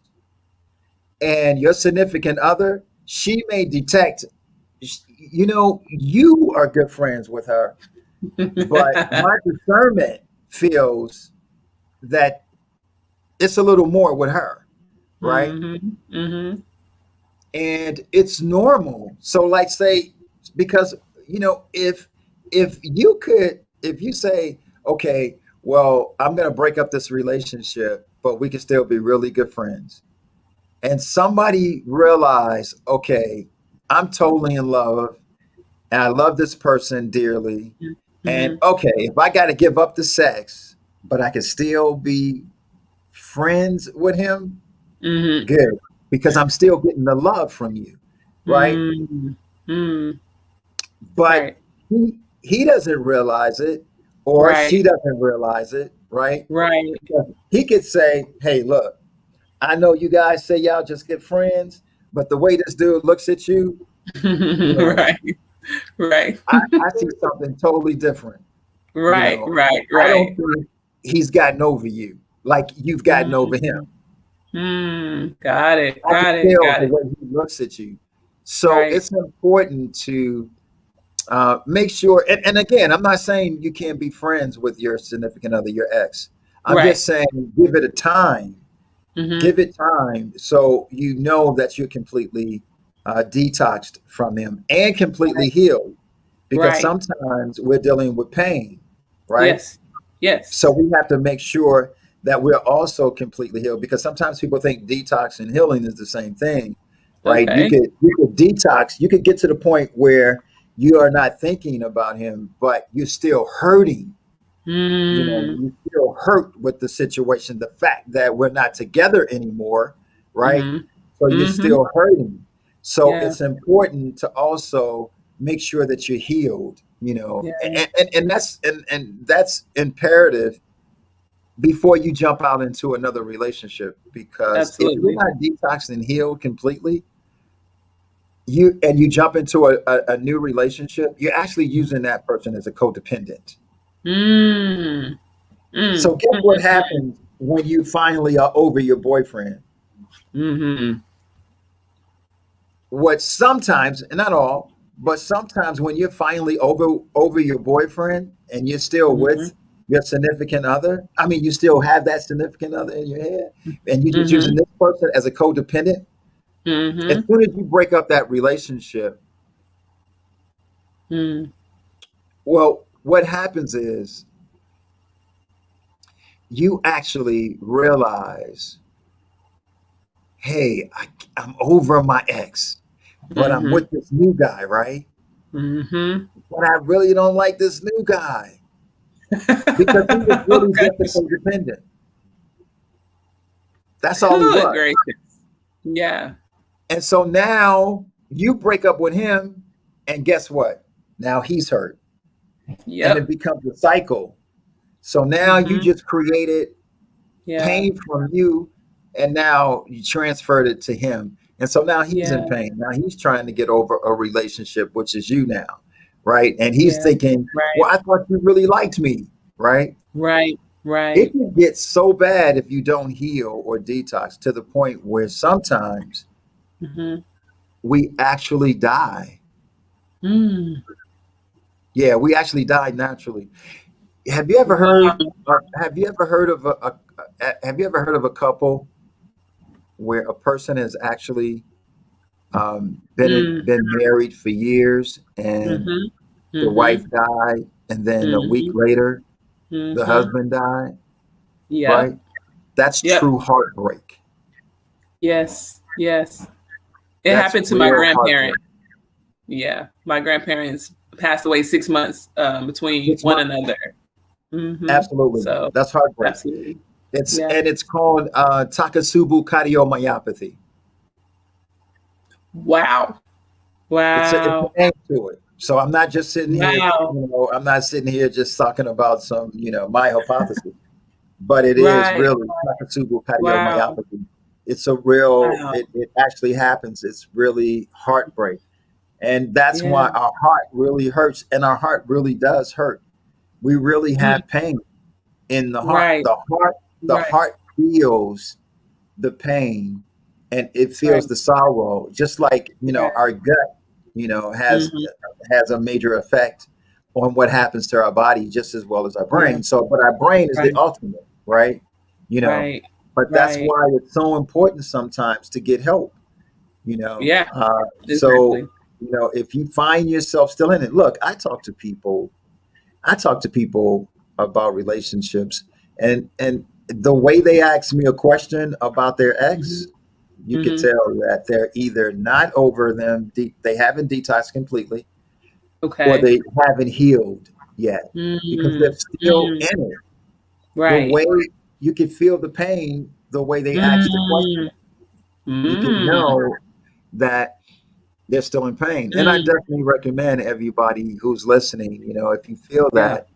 Speaker 2: and your significant other, she may detect, you are good friends with her, but my discernment feels that it's a little more with her, right?
Speaker 1: Mhm. Mhm.
Speaker 2: And it's normal. So, like, say, because if you say, okay, well, I'm going to break up this relationship, but we can still be really good friends, and somebody realize, okay, I'm totally in love and I love this person dearly, and
Speaker 1: Mhm.
Speaker 2: okay, if I got to give up the sex, but I can still be friends with him,
Speaker 1: Mhm.
Speaker 2: good, because I'm still getting the love from you, right?
Speaker 1: Mm. Mm.
Speaker 2: But
Speaker 1: Right.
Speaker 2: he doesn't realize it, or
Speaker 1: Right.
Speaker 2: she doesn't realize it, right?
Speaker 1: Right.
Speaker 2: Because he could say, "Hey, look, I know you guys say y'all just get friends, but the way this dude looks at you, you know,
Speaker 1: Right. Right.
Speaker 2: I see something totally different.
Speaker 1: Right. Right.
Speaker 2: I don't
Speaker 1: Right.
Speaker 2: think he's gotten over you. like you've gotten over him.
Speaker 1: Mm, got it.
Speaker 2: I can
Speaker 1: Got it.
Speaker 2: tell
Speaker 1: Got
Speaker 2: the
Speaker 1: it.
Speaker 2: way he looks at you. So
Speaker 1: Right.
Speaker 2: it's important to make sure. And again, I'm not saying you can't be friends with your significant other, your ex. I'm
Speaker 1: Right.
Speaker 2: just saying give it a time.
Speaker 1: Mm-hmm.
Speaker 2: Give it time so you know that you're completely detoxed from him and completely
Speaker 1: Right.
Speaker 2: healed. Because
Speaker 1: Right.
Speaker 2: sometimes we're dealing with pain, right?
Speaker 1: Yes.
Speaker 2: So
Speaker 1: Yes.
Speaker 2: we have to make sure that we're also completely healed because sometimes people think detox and healing is the same thing, right?
Speaker 1: Okay.
Speaker 2: You could detox, you could get to the point where you are not thinking about him, but you're still hurting. You know,
Speaker 1: Mm.
Speaker 2: you feel hurt with the situation, the fact that we're not together anymore, right?
Speaker 1: Mm-hmm.
Speaker 2: So you're
Speaker 1: Mm-hmm.
Speaker 2: still hurting. So
Speaker 1: Yeah.
Speaker 2: it's important to also make sure that you're healed, you know,
Speaker 1: Yeah.
Speaker 2: and that's imperative before you jump out into another relationship. Because if you're
Speaker 1: Absolutely.
Speaker 2: not detoxed and healed completely, you jump into a new relationship, you're actually using that person as a codependent.
Speaker 1: Mm.
Speaker 2: So
Speaker 1: Mm.
Speaker 2: guess what
Speaker 1: Mm.
Speaker 2: happens when you finally are over your boyfriend?
Speaker 1: Mm-hmm.
Speaker 2: What sometimes, and not all, but sometimes when you're finally over your boyfriend and you're still
Speaker 1: Mm-hmm.
Speaker 2: with your significant other, I mean, you still have that significant other in your head, and you're just using
Speaker 1: Mm-hmm.
Speaker 2: this person as a codependent. As
Speaker 1: Mm-hmm.
Speaker 2: soon as you break up that relationship,
Speaker 1: Mm.
Speaker 2: well, what happens is you actually realize, hey, I'm over my ex, but I'm
Speaker 1: Mm-hmm.
Speaker 2: with this new guy, right?
Speaker 1: Mm-hmm.
Speaker 2: But I really don't like this new guy because he was
Speaker 1: Oh
Speaker 2: really just a
Speaker 1: gosh.
Speaker 2: codependent. That's all he
Speaker 1: Good
Speaker 2: was.
Speaker 1: gracious. Yeah.
Speaker 2: And so now you break up with him, and guess what? Now he's hurt, and it
Speaker 1: Yep.
Speaker 2: becomes a cycle. So now you
Speaker 1: Mm-hmm.
Speaker 2: just created
Speaker 1: Yeah.
Speaker 2: pain from you, and now you transferred it to him. And so now he's in
Speaker 1: Yeah.
Speaker 2: pain. Now he's trying to get over a relationship, which is you now, right? And he's
Speaker 1: Yeah.
Speaker 2: thinking,
Speaker 1: Right.
Speaker 2: well, I thought you really liked me, right?
Speaker 1: Right.
Speaker 2: It
Speaker 1: Right.
Speaker 2: can get so bad if you don't heal or detox to the point where sometimes
Speaker 1: Mm-hmm.
Speaker 2: we actually die.
Speaker 1: Mm.
Speaker 2: Yeah, we actually die naturally. Have you ever heard?
Speaker 1: Wow.
Speaker 2: Have you ever heard of have you ever heard of a couple where a person has actually
Speaker 1: Mm.
Speaker 2: been married for years and
Speaker 1: Mm-hmm.
Speaker 2: the wife
Speaker 1: Mm-hmm.
Speaker 2: died, and then a week
Speaker 1: Mm-hmm.
Speaker 2: later the
Speaker 1: Mm-hmm.
Speaker 2: husband died? Right.
Speaker 1: Yep.
Speaker 2: That's
Speaker 1: Yep.
Speaker 2: true heartbreak.
Speaker 1: Yes. Yes. It
Speaker 2: That's
Speaker 1: happened to my
Speaker 2: real heartbreak.
Speaker 1: grandparent. Yeah. My grandparents passed away 6 months between
Speaker 2: Six
Speaker 1: one
Speaker 2: months.
Speaker 1: another. Mm-hmm.
Speaker 2: Absolutely.
Speaker 1: So
Speaker 2: That's heartbreak.
Speaker 1: absolutely.
Speaker 2: It's
Speaker 1: Yeah.
Speaker 2: and it's called Takasubu cardiomyopathy.
Speaker 1: Wow.
Speaker 2: It's
Speaker 1: Wow.
Speaker 2: a name to it. So I'm not just sitting here,
Speaker 1: Wow.
Speaker 2: I'm not sitting here just talking about some, my hypothesis, but it is
Speaker 1: Right.
Speaker 2: really Takasubu
Speaker 1: Wow.
Speaker 2: cardiomyopathy. It's a real,
Speaker 1: Wow.
Speaker 2: it actually happens. It's really heartbreak. And that's
Speaker 1: Yeah.
Speaker 2: why our heart really hurts, and our heart really does hurt. We really
Speaker 1: Mm.
Speaker 2: have pain in the heart.
Speaker 1: Right.
Speaker 2: The
Speaker 1: Right.
Speaker 2: heart feels the pain, and it
Speaker 1: That's right.
Speaker 2: feels the sorrow, just like
Speaker 1: Yeah.
Speaker 2: our gut
Speaker 1: Mm-hmm.
Speaker 2: has a major effect on what happens to our body just as well as our
Speaker 1: Yeah.
Speaker 2: brain. So but our brain is the
Speaker 1: Right.
Speaker 2: ultimate, right? you know
Speaker 1: Right.
Speaker 2: but that's
Speaker 1: Right.
Speaker 2: why it's so important sometimes to get help. you know
Speaker 1: Yeah.
Speaker 2: uh, so
Speaker 1: Exactly.
Speaker 2: if you find yourself still in it, look, I talk to people about relationships, and the way they ask me a question about their
Speaker 1: Mm-hmm.
Speaker 2: ex, you could
Speaker 1: Mm-hmm.
Speaker 2: tell that they're either not over them, they haven't detoxed completely, or
Speaker 1: Okay.
Speaker 2: they haven't healed yet because they're
Speaker 1: Mm.
Speaker 2: still
Speaker 1: Mm.
Speaker 2: in it. The
Speaker 1: Right.
Speaker 2: way you can feel the pain, the way they ask the question,
Speaker 1: Mm.
Speaker 2: you can
Speaker 1: Mm.
Speaker 2: know that they're still in pain. And I
Speaker 1: Mm.
Speaker 2: definitely recommend everybody who's listening, if you feel
Speaker 1: Yeah.
Speaker 2: that,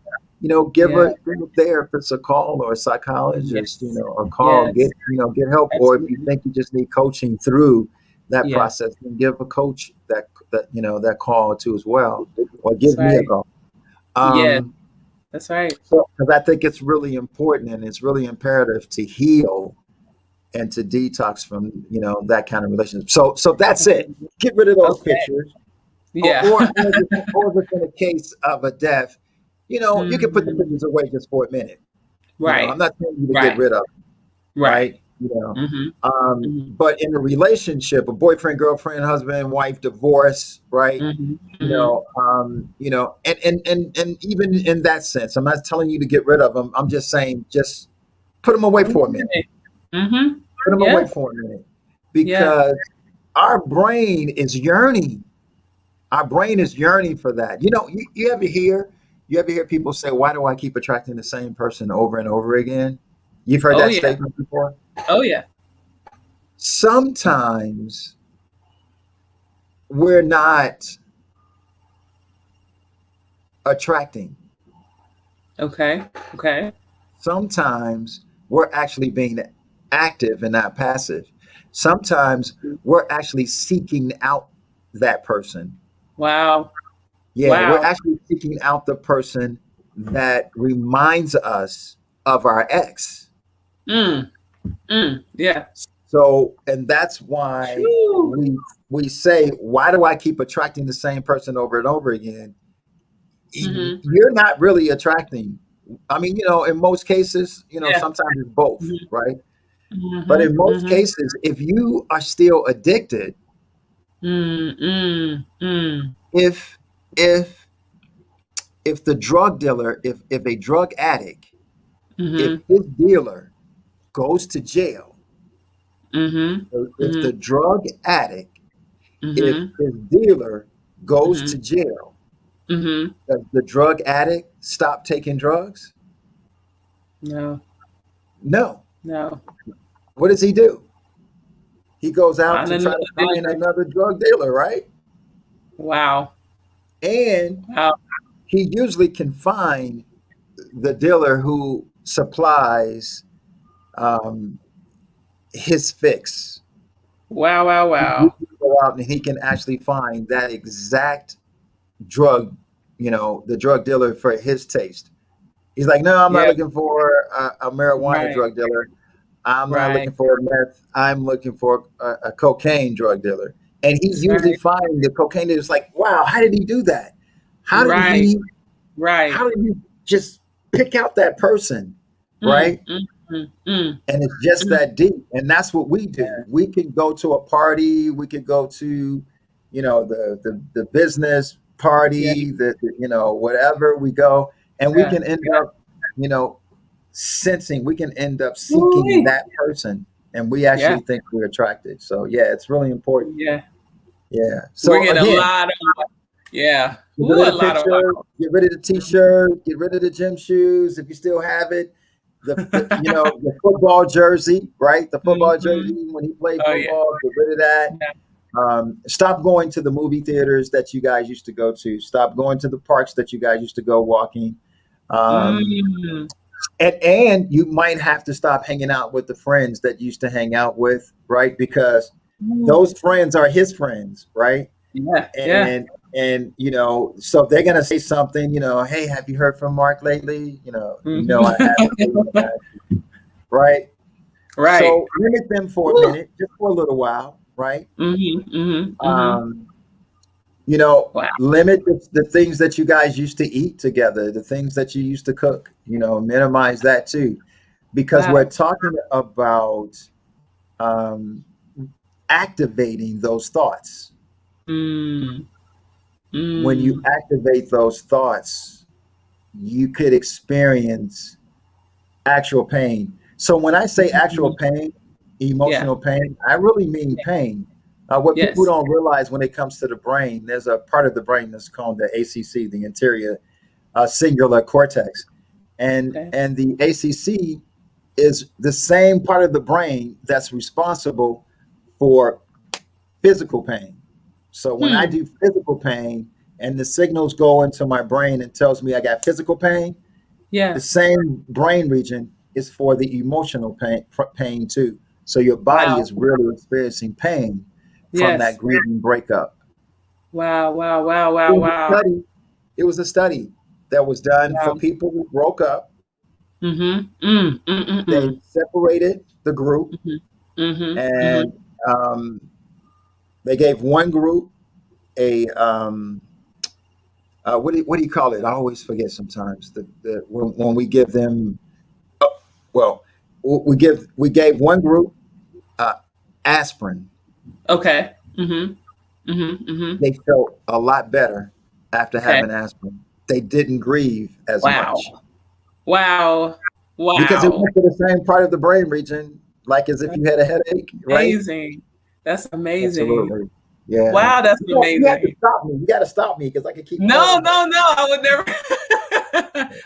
Speaker 2: give
Speaker 1: Yeah.
Speaker 2: a therapist a call, or a psychologist,
Speaker 1: Yes.
Speaker 2: a call,
Speaker 1: Yes.
Speaker 2: get help. Or if you
Speaker 1: Absolutely.
Speaker 2: think you just need coaching through that
Speaker 1: Yeah.
Speaker 2: process, then give a coach that call too as well, or
Speaker 1: That's
Speaker 2: give me a
Speaker 1: right.
Speaker 2: call.
Speaker 1: Yes.
Speaker 2: Um,
Speaker 1: That's right.
Speaker 2: So, because I think it's really important and it's really imperative to heal and to detox from, that kind of relationship. So that's it. Get rid of those
Speaker 1: Okay.
Speaker 2: pictures, or
Speaker 1: Yeah.
Speaker 2: or or, if it's in a case of a death, you can put the
Speaker 1: Mm,
Speaker 2: pictures away just for a minute. I'm
Speaker 1: right.
Speaker 2: not telling you to get
Speaker 1: Right.
Speaker 2: rid of,
Speaker 1: Right.
Speaker 2: right?
Speaker 1: Mm-hmm. Mm-hmm.
Speaker 2: But in a relationship, a boyfriend, girlfriend, husband, wife, divorce, right?
Speaker 1: Mm-hmm. Mm-hmm.
Speaker 2: And even in that sense, I'm not telling you to get rid of them. I'm just saying, just put them away for a minute.
Speaker 1: Mm-hmm.
Speaker 2: Put them away
Speaker 1: Yeah.
Speaker 2: for a minute,
Speaker 1: Yeah.
Speaker 2: because our brain is yearning. Our brain is yearning for that. You ever hear people say, "Why do I keep attracting the same person over and over again?" You've heard
Speaker 1: Oh
Speaker 2: that
Speaker 1: yeah.
Speaker 2: statement before.
Speaker 1: Oh yeah.
Speaker 2: Sometimes we're not attracting.
Speaker 1: Okay. Okay.
Speaker 2: Sometimes we're actually being active and not passive. Sometimes we're actually seeking out that person.
Speaker 1: Wow.
Speaker 2: Yeah, we're
Speaker 1: Wow.
Speaker 2: actually seeking out the person that reminds us of our ex.
Speaker 1: Mm. Mm. Yeah.
Speaker 2: So, and that's why
Speaker 1: Whew.
Speaker 2: we say, why do I keep attracting the same person over and over again?
Speaker 1: Mm-hmm.
Speaker 2: You're not really attracting. I mean, in most cases,
Speaker 1: Yeah.
Speaker 2: sometimes it's both,
Speaker 1: Mm-hmm.
Speaker 2: right? But
Speaker 1: Mm-hmm.
Speaker 2: in most
Speaker 1: Mm-hmm.
Speaker 2: cases, if you are still addicted,
Speaker 1: Mm. Mm. Mm.
Speaker 2: if if if the drug dealer, if a drug addict, if
Speaker 1: Mm-hmm.
Speaker 2: his dealer goes to jail,
Speaker 1: Mm-hmm.
Speaker 2: if
Speaker 1: Mm-hmm.
Speaker 2: the drug addict, if
Speaker 1: Mm-hmm.
Speaker 2: his dealer goes
Speaker 1: Mm-hmm.
Speaker 2: to jail,
Speaker 1: Mm-hmm.
Speaker 2: does the drug addict stop taking drugs?
Speaker 1: No.
Speaker 2: No.
Speaker 1: No.
Speaker 2: What does he do? He goes out
Speaker 1: Find
Speaker 2: to try
Speaker 1: another
Speaker 2: to find
Speaker 1: dealer.
Speaker 2: another drug dealer, right?
Speaker 1: Wow.
Speaker 2: And
Speaker 1: Wow.
Speaker 2: he usually can find the dealer who supplies um, his fix.
Speaker 1: Wow. Wow.
Speaker 2: He
Speaker 1: Wow.
Speaker 2: usually go out and he can actually find that exact drug, the drug dealer for his taste. He's like, no, I'm not
Speaker 1: Yeah.
Speaker 2: looking for a marijuana
Speaker 1: Right.
Speaker 2: drug dealer. I'm not
Speaker 1: Right.
Speaker 2: looking for a meth. I'm looking for a cocaine drug dealer. And he
Speaker 1: That's
Speaker 2: usually
Speaker 1: right.
Speaker 2: finds the cocaine dealer. It's like, wow, how did he do that? How did
Speaker 1: Right.
Speaker 2: he
Speaker 1: Right.
Speaker 2: how did he just pick out that person?
Speaker 1: Mm.
Speaker 2: Right?
Speaker 1: Mm. Mm. Mm.
Speaker 2: And it's just
Speaker 1: Mm.
Speaker 2: that deep. And that's what we do. We can go to a party, we could go to, the business
Speaker 1: Yeah.
Speaker 2: party, whatever we go, and we
Speaker 1: Yeah.
Speaker 2: can end up, you know, sensing, we can end up seeking
Speaker 1: Ooh-wee.
Speaker 2: that person, and we
Speaker 1: Yeah.
Speaker 2: actually think we're attracted. So yeah, it's really important.
Speaker 1: Yeah.
Speaker 2: Yeah.
Speaker 1: We're
Speaker 2: So
Speaker 1: getting a
Speaker 2: again,
Speaker 1: lot of, yeah.
Speaker 2: get
Speaker 1: Ooh,
Speaker 2: rid
Speaker 1: a
Speaker 2: of the
Speaker 1: lot of
Speaker 2: picture,
Speaker 1: wow.
Speaker 2: get rid of the t-shirt, get rid of the gym shoes if you still have it. The football jersey, right? The football
Speaker 1: Mm-hmm.
Speaker 2: jersey when he played
Speaker 1: Oh yeah.
Speaker 2: football, get rid of that.
Speaker 1: Yeah.
Speaker 2: Stop going to the movie theaters that you guys used to go to. Stop going to the parks that you guys used to go walking. Um,
Speaker 1: Mm.
Speaker 2: and you might have to stop hanging out with the friends that you used to hang out with, right? Because
Speaker 1: Ooh.
Speaker 2: those friends are his friends, right?
Speaker 1: Yeah. Yeah.
Speaker 2: And so they're gonna say something, hey, have you heard from Mark lately? No, I haven't.
Speaker 1: Mm-hmm.
Speaker 2: Right?
Speaker 1: Right.
Speaker 2: So limit them for a
Speaker 1: Ooh.
Speaker 2: minute, just for a little while, right?
Speaker 1: Mm-hmm. Mm-hmm. Mm-hmm.
Speaker 2: Um,
Speaker 1: Wow.
Speaker 2: limit the things that you guys used to eat together, the things that you used to cook, minimize that too, because we're
Speaker 1: Wow.
Speaker 2: talking about um, activating those thoughts.
Speaker 1: Mm.
Speaker 2: When you
Speaker 1: Mm.
Speaker 2: activate those thoughts, you could experience actual pain. So when I say actual
Speaker 1: Mhm.
Speaker 2: pain,
Speaker 1: Yeah.
Speaker 2: emotional pain, I really mean pain. What people
Speaker 1: Yes.
Speaker 2: don't realize when it comes to the brain, there's a part of the brain that's called the ACC, the anterior singular cortex, and
Speaker 1: Okay.
Speaker 2: and the ACC is the same part of the brain that's responsible for physical pain. So when I
Speaker 1: Hmm.
Speaker 2: do physical pain and the signals go into my brain and tells me I got physical pain, the
Speaker 1: Yeah.
Speaker 2: same brain region is for the emotional pain too. So your body
Speaker 1: Wow.
Speaker 2: is really experiencing pain from that
Speaker 1: Yes.
Speaker 2: grieving breakup.
Speaker 1: Wow. Wow. Wow.
Speaker 2: It
Speaker 1: Wow.
Speaker 2: was a
Speaker 1: Wow.
Speaker 2: study. It was a study. that was done for
Speaker 1: Wow.
Speaker 2: people who broke up.
Speaker 1: Mhm.
Speaker 2: They separated the group,
Speaker 1: Mhm. Mhm. Mhm.
Speaker 2: and um, they gave one group a what do you call it? I always forget sometimes. When we give them, well, we gave one group uh, aspirin.
Speaker 1: Okay. Mhm. Mhm. Mhm.
Speaker 2: They felt a lot better after
Speaker 1: Okay.
Speaker 2: having aspirin. They didn't grieve as
Speaker 1: Wow.
Speaker 2: much
Speaker 1: Wow.
Speaker 2: because it
Speaker 1: Wow.
Speaker 2: went to the same part of the brain region, like as if
Speaker 1: That's
Speaker 2: you had a headache, right?
Speaker 1: amazing. That's amazing.
Speaker 2: Absolutely. Yeah.
Speaker 1: Wow, that's
Speaker 2: You have to
Speaker 1: amazing.
Speaker 2: stop me. You got to stop me because I can keep
Speaker 1: No,
Speaker 2: going.
Speaker 1: no, no. I would never.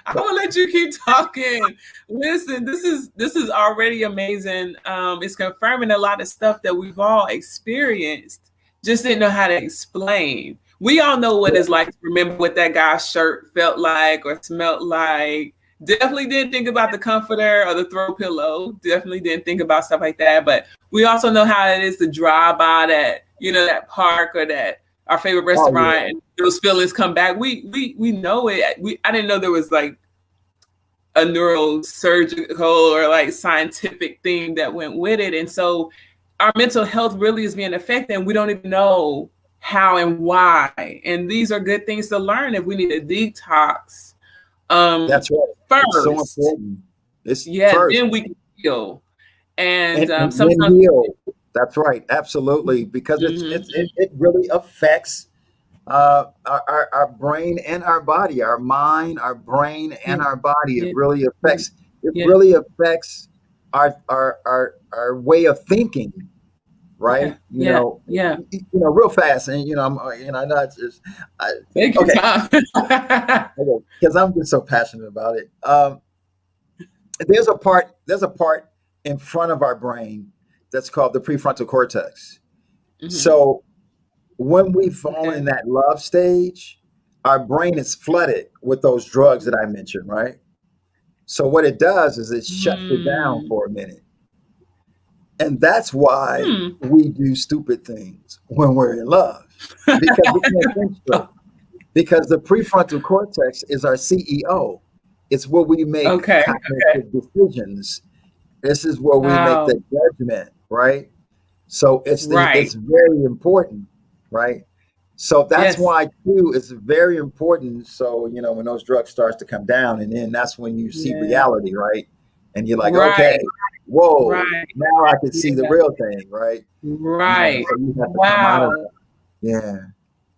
Speaker 1: I will let you keep talking. Listen, this is already amazing. It's confirming a lot of stuff that we've all experienced. Just didn't know how to explain. We all know what it's like to remember what that guy's shirt felt like or smelled like. Definitely didn't think about the comforter or the throw pillow. Definitely didn't think about stuff like that. But we also know how it is to drive by that park or that our favorite
Speaker 2: Oh
Speaker 1: restaurant,
Speaker 2: yeah.
Speaker 1: and those feelings come back. We know it. I didn't know there was like a neurosurgical or like scientific thing that went with it. And so our mental health really is being affected, and we don't even know how and why. And these are good things to learn if we need a detox um
Speaker 2: That's right. It's so
Speaker 1: first.
Speaker 2: important. It's
Speaker 1: Yeah,
Speaker 2: first.
Speaker 1: then we can heal. And
Speaker 2: And then
Speaker 1: sometimes
Speaker 2: heal. That's right. Absolutely. Because it really affects our brain and our body, our mind, our brain
Speaker 1: yeah,
Speaker 2: and our body.
Speaker 1: yeah, yeah,
Speaker 2: It
Speaker 1: yeah,
Speaker 2: really affects our way of thinking,
Speaker 1: yeah,
Speaker 2: right?
Speaker 1: yeah, yeah.
Speaker 2: Real fast. And not just I,
Speaker 1: Take your
Speaker 2: okay,
Speaker 1: time.
Speaker 2: okay, because I'm just so passionate about it. There's a part in front of our brain that's called the prefrontal cortex.
Speaker 1: Mhm.
Speaker 2: So when we fall
Speaker 1: Okay.
Speaker 2: in that love stage, our brain is flooded with those drugs that I mentioned, right? So what it does is it shuts it down
Speaker 1: Hmm.
Speaker 2: for a minute. And that's why
Speaker 1: Hmm.
Speaker 2: we do stupid things when we're in love, because we can't think straight. Because the prefrontal cortex is our CEO. It's where we make
Speaker 1: Okay. Okay.
Speaker 2: cognitive decisions. This is where we make
Speaker 1: Wow.
Speaker 2: the judgment, right? So
Speaker 1: Right.
Speaker 2: it's very important, right? So that's
Speaker 1: Yes.
Speaker 2: why too it's very important. So when those drugs starts to come down, and then that's when you see
Speaker 1: Yeah.
Speaker 2: reality, right? And you're like, okay,
Speaker 1: Right.
Speaker 2: whoa,
Speaker 1: Right.
Speaker 2: now I can see the
Speaker 1: Yeah.
Speaker 2: real thing, right?
Speaker 1: Right.
Speaker 2: So you have to come out of
Speaker 1: Wow.
Speaker 2: that. Yeah.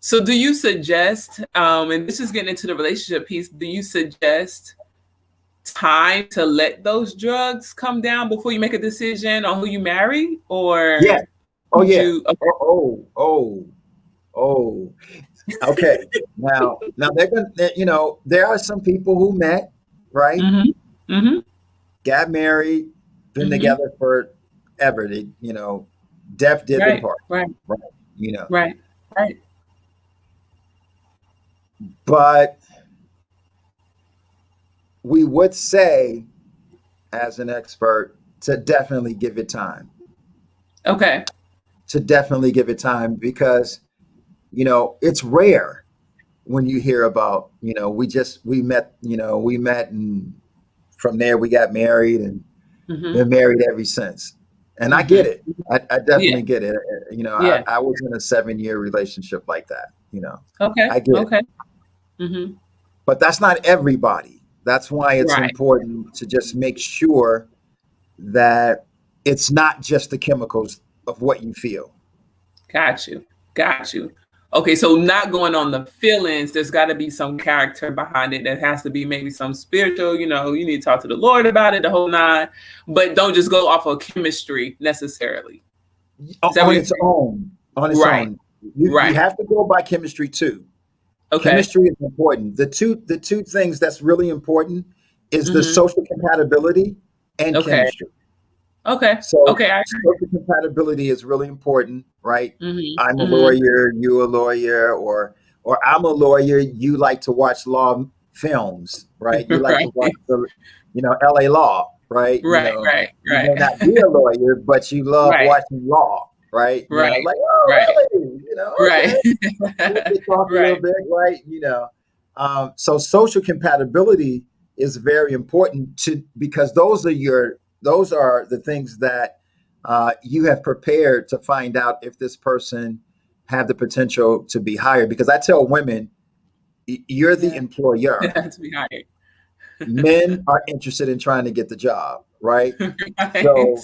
Speaker 1: So do you suggest, and this is getting into the relationship piece, do you suggest time to let those drugs come down before you make a decision on who you marry?
Speaker 2: Yeah.
Speaker 1: Or
Speaker 2: Oh
Speaker 1: would
Speaker 2: yeah.
Speaker 1: you okay.
Speaker 2: Oh. Okay. Now there are some people who met, right?
Speaker 1: Mm-hmm. Mm-hmm.
Speaker 2: Got married, been
Speaker 1: Mm-hmm.
Speaker 2: together forever. Death did them
Speaker 1: Right.
Speaker 2: part,
Speaker 1: Right.
Speaker 2: right? You know,
Speaker 1: Right. Right.
Speaker 2: but we would say, as an expert, to definitely give it time.
Speaker 1: Okay.
Speaker 2: To definitely give it time because it's rare when you hear about we met and from there we got married and
Speaker 1: Mm-hmm.
Speaker 2: been married ever since. And I get
Speaker 1: Mm-hmm.
Speaker 2: it. I
Speaker 1: Yeah.
Speaker 2: definitely get it.
Speaker 1: Yeah.
Speaker 2: I was in a 7-year relationship like that.
Speaker 1: Okay.
Speaker 2: I get it.
Speaker 1: Okay. Mm-hmm.
Speaker 2: But that's not everybody. That's why it's
Speaker 1: Right.
Speaker 2: important to just make sure that it's not just the chemicals of what you feel.
Speaker 1: Got you. Got you. Okay, so not going on the feelings, there's got to be some character behind it. There has to be maybe some spiritual, you need to talk to the Lord about it, the whole nine, but don't just go off of chemistry necessarily. Is that what
Speaker 2: On
Speaker 1: you're
Speaker 2: its
Speaker 1: saying?
Speaker 2: own. On its
Speaker 1: Right.
Speaker 2: own. You
Speaker 1: Right.
Speaker 2: have to go by chemistry too.
Speaker 1: Okay.
Speaker 2: Chemistry is important. The two things that's really important is the
Speaker 1: Mm-hmm.
Speaker 2: social compatibility and
Speaker 1: Okay.
Speaker 2: chemistry.
Speaker 1: Okay.
Speaker 2: So
Speaker 1: Okay.
Speaker 2: social compatibility is really important, right? I'm
Speaker 1: Mm-hmm.
Speaker 2: a
Speaker 1: Mm-hmm.
Speaker 2: lawyer, you a lawyer, or I'm a lawyer, you like to watch law films, right? You like to watch
Speaker 1: Right.
Speaker 2: LA Law, right?
Speaker 1: Right. Right.
Speaker 2: You may not be
Speaker 1: Right.
Speaker 2: a lawyer, but you love
Speaker 1: Right.
Speaker 2: watching law, right?
Speaker 1: Right.
Speaker 2: Like, oh
Speaker 1: Right.
Speaker 2: really?
Speaker 1: Right.
Speaker 2: Okay. We talk a little
Speaker 1: Right.
Speaker 2: bit, right? So social compatibility is very important to because those are the things that you have prepared to find out if this person have the potential to be hired. Because I tell women, you're the
Speaker 1: Yeah.
Speaker 2: employer.
Speaker 1: To be hired.
Speaker 2: Men are interested in trying to get the job, right?
Speaker 1: Right.
Speaker 2: So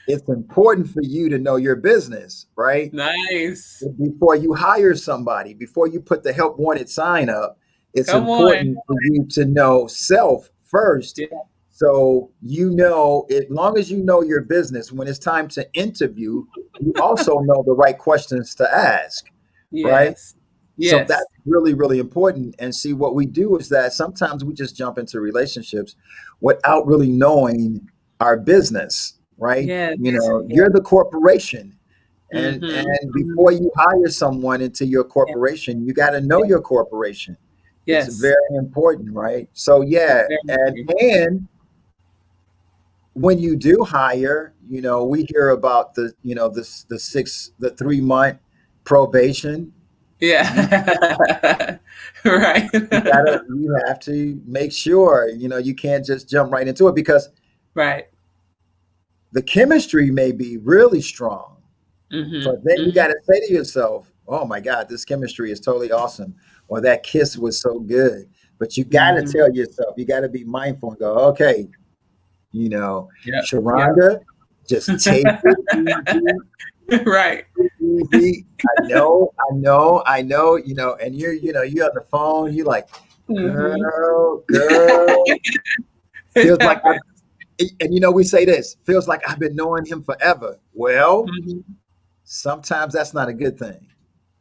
Speaker 2: it's important for you to know your business, right?
Speaker 1: Nice.
Speaker 2: Before you hire somebody, before you put the help wanted sign up, it's
Speaker 1: Come on.
Speaker 2: important for you to know self first.
Speaker 1: Yeah.
Speaker 2: So, as long as you know your business, when it's time to interview, you also know the right questions to ask, right?
Speaker 1: Yes.
Speaker 2: So
Speaker 1: Yes.
Speaker 2: that's really, really important. And see, what we do is that sometimes we just jump into relationships without really knowing our business, right?
Speaker 1: Yes.
Speaker 2: You're the corporation.
Speaker 1: Mm-hmm.
Speaker 2: And before you hire someone into your
Speaker 1: Yeah.
Speaker 2: corporation, you got to know your corporation. It's
Speaker 1: Yes.
Speaker 2: very important, right? So
Speaker 1: It's
Speaker 2: yeah,
Speaker 1: very important.
Speaker 2: and when you do hire, we hear about the 3 month probation. You
Speaker 1: Yeah. Right.
Speaker 2: you have to make sure, you can't just jump right into it because
Speaker 1: Right.
Speaker 2: the chemistry may be really strong.
Speaker 1: Mm-hmm.
Speaker 2: But then you
Speaker 1: Mm-hmm.
Speaker 2: got to say to yourself, oh my God, this chemistry is totally awesome. Or that kiss was so good. But you got to
Speaker 1: Mm-hmm.
Speaker 2: tell yourself, you got to be mindful and go, okay, you know,
Speaker 1: Yep. Yep.
Speaker 2: Sharonda, just take it easy,
Speaker 1: Right.
Speaker 2: easy. I know, and you're on the phone, you're like,
Speaker 1: Mm-hmm.
Speaker 2: girl,
Speaker 1: It
Speaker 2: feels like
Speaker 1: happens.
Speaker 2: we say this, feels like I've been knowing him forever. Well,
Speaker 1: Mm-hmm.
Speaker 2: sometimes that's not a good thing.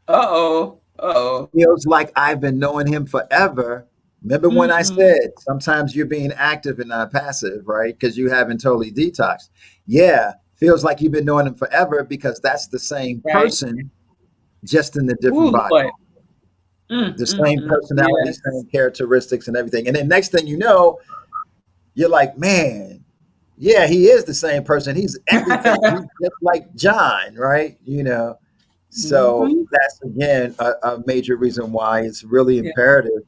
Speaker 1: Uh-oh. Uh-oh.
Speaker 2: Feels like I've been knowing him forever. Remember when I
Speaker 1: Mm-mm.
Speaker 2: said sometimes you're being active and not passive, right? Because you haven't totally detoxed. Yeah, feels like you've been knowing him forever because that's the same
Speaker 1: Right.
Speaker 2: person, just in a different
Speaker 1: Ooh,
Speaker 2: body.
Speaker 1: Lord.
Speaker 2: The same personality,
Speaker 1: Yes.
Speaker 2: same characteristics, and everything. And then next thing you know, you're like, man, yeah, he is the same person. He's everything. He's just like John, right? So
Speaker 1: Mm-hmm.
Speaker 2: that's again a major reason why it's really
Speaker 1: Yeah.
Speaker 2: imperative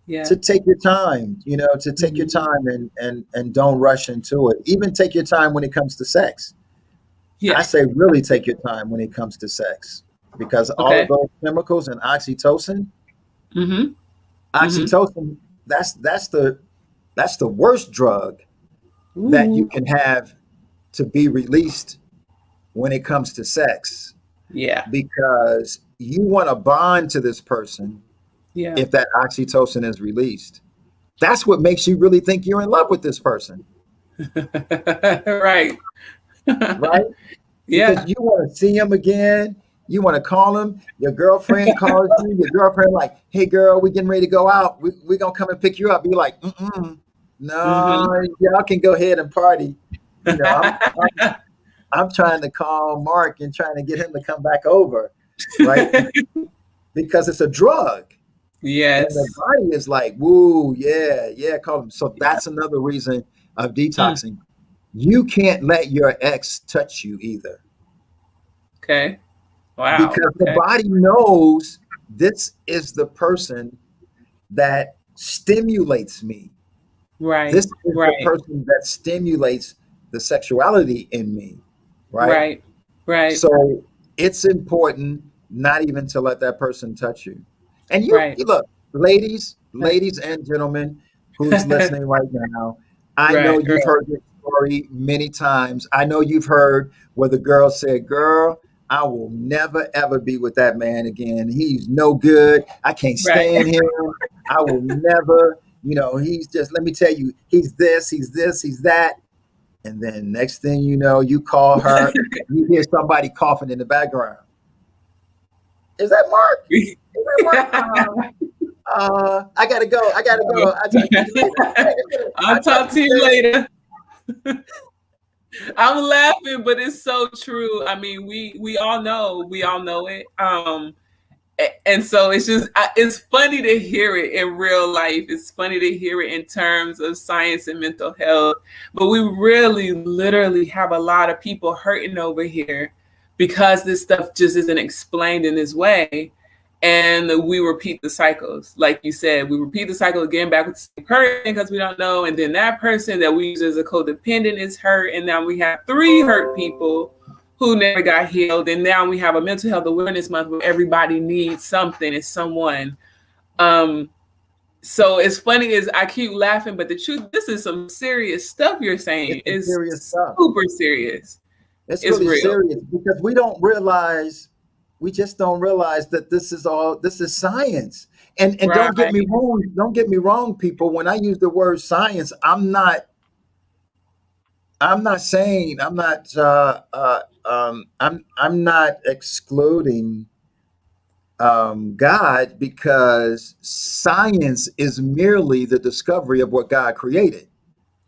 Speaker 1: Yeah.
Speaker 2: to take your time, to take your
Speaker 1: Mm-hmm.
Speaker 2: time and don't rush into it. Even take your time when it comes to sex. I
Speaker 1: Yeah.
Speaker 2: say really take your time when it comes to sex because all of
Speaker 1: Okay.
Speaker 2: those chemicals and
Speaker 1: Mm-hmm. Mm-hmm.
Speaker 2: oxytocin, that's the worst drug that you
Speaker 1: Ooh.
Speaker 2: can have to be released when it comes to sex
Speaker 1: Yeah.
Speaker 2: because you want to bond to this person
Speaker 1: Yeah.
Speaker 2: if that oxytocin is released. That's what makes you really think you're in love with this person,
Speaker 1: Right.
Speaker 2: right? Because
Speaker 1: Yeah.
Speaker 2: you want to see him again. You want to call him. Your girlfriend calls you. Your girlfriend like, hey, girl, we getting ready to go out. We're going to come and pick you up. You're like, mm-mm.
Speaker 1: Mm-hmm.
Speaker 2: No, y'all can go ahead and party. You know, I'm trying to call Mark and trying to get him to come back over, right? Because it's a drug. And the
Speaker 1: Yes.
Speaker 2: body is like, woo, yeah, yeah, call him. So
Speaker 1: Yeah.
Speaker 2: that's another reason of
Speaker 1: Mm.
Speaker 2: detoxing. You can't let your ex touch you either
Speaker 1: Okay. Wow.
Speaker 2: because the
Speaker 1: Okay.
Speaker 2: body knows this is the person that stimulates me. This
Speaker 1: Right.
Speaker 2: is the
Speaker 1: Right.
Speaker 2: person that stimulates the sexuality in me, right?
Speaker 1: Right. Right.
Speaker 2: So it's important not even to let that person touch you. And
Speaker 1: Right.
Speaker 2: you look, ladies,
Speaker 1: Right.
Speaker 2: ladies and gentlemen who's listening right now, I know
Speaker 1: Right.
Speaker 2: you've
Speaker 1: Right.
Speaker 2: heard this story many times. I know you've heard where the girl said, girl, I will never ever be with that man again. He's no good. I can't
Speaker 1: Right.
Speaker 2: stand him. I will never, he's just, let me tell you, he's this, he's this, he's that. And then next thing you know, you call her, you hear somebody coughing in the background. Is that Mark? Is that Mark? I gotta go. I gotta go. I'll talk to you later. Wait a minute.
Speaker 1: I'll
Speaker 2: I'll talk
Speaker 1: talk
Speaker 2: to
Speaker 1: to
Speaker 2: you
Speaker 1: you
Speaker 2: later.
Speaker 1: later. I'm laughing, but it's so true. I mean, we all know it. And so it's just it's funny to hear it in real life. It's funny to hear it in terms of science and mental health. But we really, literally have a lot of people hurting over here because this stuff just isn't explained in this way. and we repeat the cycles. Like you said, we repeat the cycle again back with the same person because we don't know. And then that person that we use as a codependent is hurt. And now we have 3 hurt people who never got healed. And now we have a mental health awareness month where everybody needs something and someone. Um, so it's funny as I keep laughing, but the truth, this is some serious stuff you're saying.
Speaker 2: It's some
Speaker 1: It's
Speaker 2: serious stuff.
Speaker 1: super serious.
Speaker 2: It's
Speaker 1: It's
Speaker 2: really
Speaker 1: real.
Speaker 2: serious because we just don't realize that this is science. And
Speaker 1: Right.
Speaker 2: don't get me wrong, people. When I use the word science, I'm not saying I'm not excluding God, because science is merely the discovery of what God created.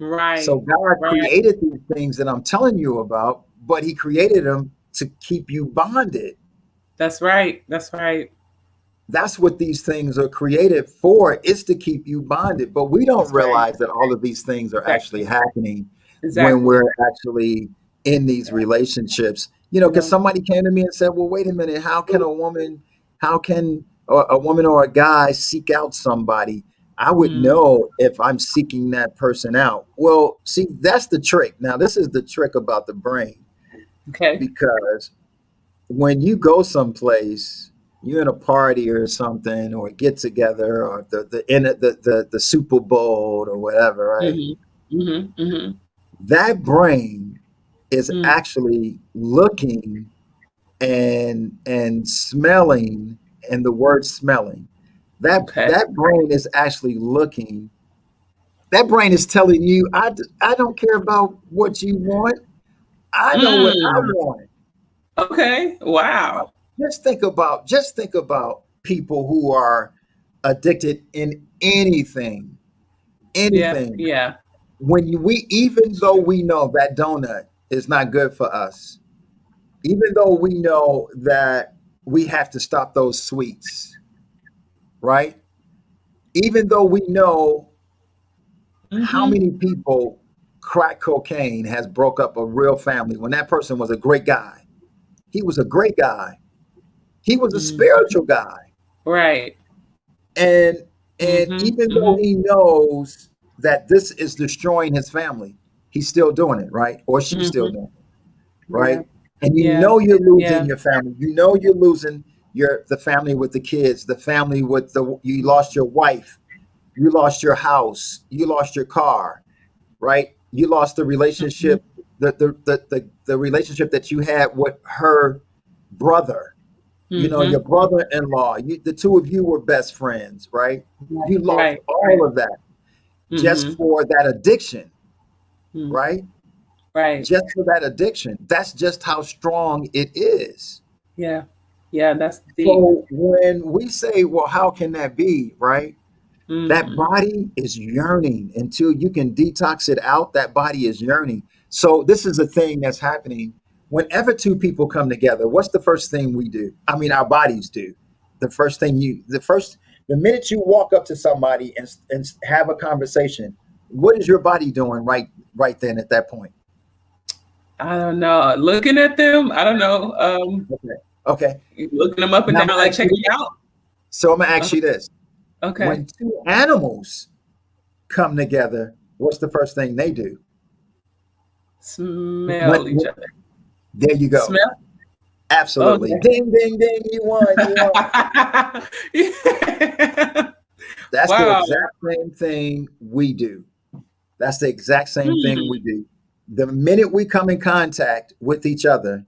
Speaker 2: So
Speaker 1: Right.
Speaker 2: God
Speaker 1: Right.
Speaker 2: created these things that I'm telling you about, but He created them to keep you bonded.
Speaker 1: That's right. That's right.
Speaker 2: That's what these things are created for, is to keep you bonded. But we don't
Speaker 1: That's right.
Speaker 2: realize that all of these things are actually
Speaker 1: Exactly.
Speaker 2: happening when
Speaker 1: Exactly.
Speaker 2: we're actually in these relationships. You know, because
Speaker 1: Yeah.
Speaker 2: somebody came to me and said, well, wait a minute, how can a woman or a guy seek out somebody? I would
Speaker 1: Mm.
Speaker 2: know if I'm seeking that person out. Well, see, that's the trick. Now, this is the trick about the brain,
Speaker 1: Okay.
Speaker 2: because when you go someplace, you're in a party or something, or a get together, or the Super Bowl or whatever, right?
Speaker 1: Mhm. Mhm. Mhm.
Speaker 2: That brain is
Speaker 1: Mm.
Speaker 2: actually looking and smelling, and the word smelling.
Speaker 1: Okay.
Speaker 2: That brain is actually looking. That brain is telling you, I don't care about what you want. I know what I
Speaker 1: Mm.
Speaker 2: want.
Speaker 1: Okay. Wow.
Speaker 2: Just think about people who are addicted in anything,
Speaker 1: Yeah.
Speaker 2: anything.
Speaker 1: Yeah.
Speaker 2: We, even
Speaker 1: It's
Speaker 2: though
Speaker 1: true.
Speaker 2: we know that donut is not good for us, even though we know that we have to stop those sweets, right? Even though we know how
Speaker 1: Mhm.
Speaker 2: many people crack cocaine has broke up a real family, when that person was a great guy. He was a great guy. He was a
Speaker 1: Mm.
Speaker 2: spiritual guy.
Speaker 1: Right.
Speaker 2: And
Speaker 1: Mhm.
Speaker 2: even though
Speaker 1: Mhm.
Speaker 2: he knows that this is destroying his family, he's still doing it, right? Or she's still
Speaker 1: Mhm.
Speaker 2: doing it,
Speaker 1: Yeah.
Speaker 2: right? And you
Speaker 1: Yeah.
Speaker 2: know you're losing
Speaker 1: Yeah.
Speaker 2: your family. You know you're losing the family with the kids, the family with you lost your wife, you lost your house, you lost your car, right? You lost the
Speaker 1: Mhm.
Speaker 2: relationship, the relationship that you had with her brother, your
Speaker 1: Mhm.
Speaker 2: brother-in-law. The two of you were best friends, right?
Speaker 1: Right.
Speaker 2: You lost
Speaker 1: Right.
Speaker 2: all
Speaker 1: Right.
Speaker 2: of that just
Speaker 1: Mhm.
Speaker 2: for that addiction,
Speaker 1: Mm.
Speaker 2: right?
Speaker 1: Right.
Speaker 2: Just for that addiction. That's just how strong it is.
Speaker 1: Yeah. Yeah. That's deep.
Speaker 2: So when we say, well, how can that be, right? That
Speaker 1: Mhm.
Speaker 2: body is yearning until you can detox it out. That body is yearning. So this is the thing that's happening. Whenever two people come together, what's the first thing we do? I mean, our bodies do. The minute you walk up to somebody and have a conversation, what is your body doing right then at that point?
Speaker 1: I don't know. Looking at them, I don't know.
Speaker 2: Okay. Okay.
Speaker 1: Looking them up and
Speaker 2: Now I'm
Speaker 1: down,
Speaker 2: gonna
Speaker 1: like
Speaker 2: ask you
Speaker 1: checking
Speaker 2: this.
Speaker 1: out.
Speaker 2: So I'm gonna ask
Speaker 1: Uh,
Speaker 2: you this.
Speaker 1: okay.
Speaker 2: When two animals come together, what's the first thing they do?
Speaker 1: Smell each other.
Speaker 2: There you go.
Speaker 1: Smell.
Speaker 2: Absolutely.
Speaker 1: Okay.
Speaker 2: Ding, ding, ding. You won. You won.
Speaker 1: Yeah.
Speaker 2: That's the
Speaker 1: Wow.
Speaker 2: exact same thing we do. That's the exact same thing we
Speaker 1: Hmm.
Speaker 2: do. The minute we come in contact with each other,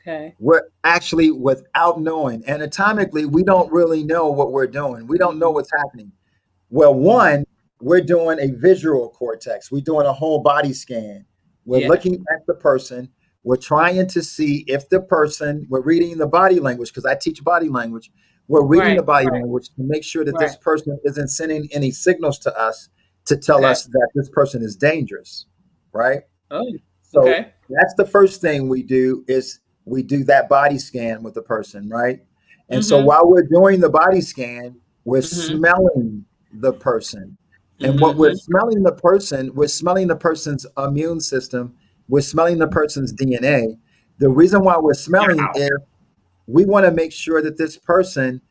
Speaker 1: Okay.
Speaker 2: we're actually, without knowing, anatomically, we don't really know what we're doing. We don't know
Speaker 1: Mm,
Speaker 2: what's happening. Well, one, we're doing a visual cortex. We're doing a whole body scan. We're
Speaker 1: yeah.
Speaker 2: looking at the person. We're trying to see if the person, we're reading the body language, because I teach body language. We're reading
Speaker 1: Right.
Speaker 2: the body
Speaker 1: Right.
Speaker 2: language to make sure that
Speaker 1: Right.
Speaker 2: this person isn't sending any signals to us to tell
Speaker 1: Okay.
Speaker 2: us that this person is dangerous, right?
Speaker 1: Oh.
Speaker 2: So
Speaker 1: Okay.
Speaker 2: that's the first thing we do, is we do that body scan with the person, right? And so
Speaker 1: Mm-hmm.
Speaker 2: while we're doing the body scan, we're
Speaker 1: Mm-hmm.
Speaker 2: smelling the person. And what
Speaker 1: Mm-hmm.
Speaker 2: we're smelling the person's immune system, we're smelling the person's DNA. The reason why we're smelling
Speaker 1: Wow.
Speaker 2: is we want to make sure that this person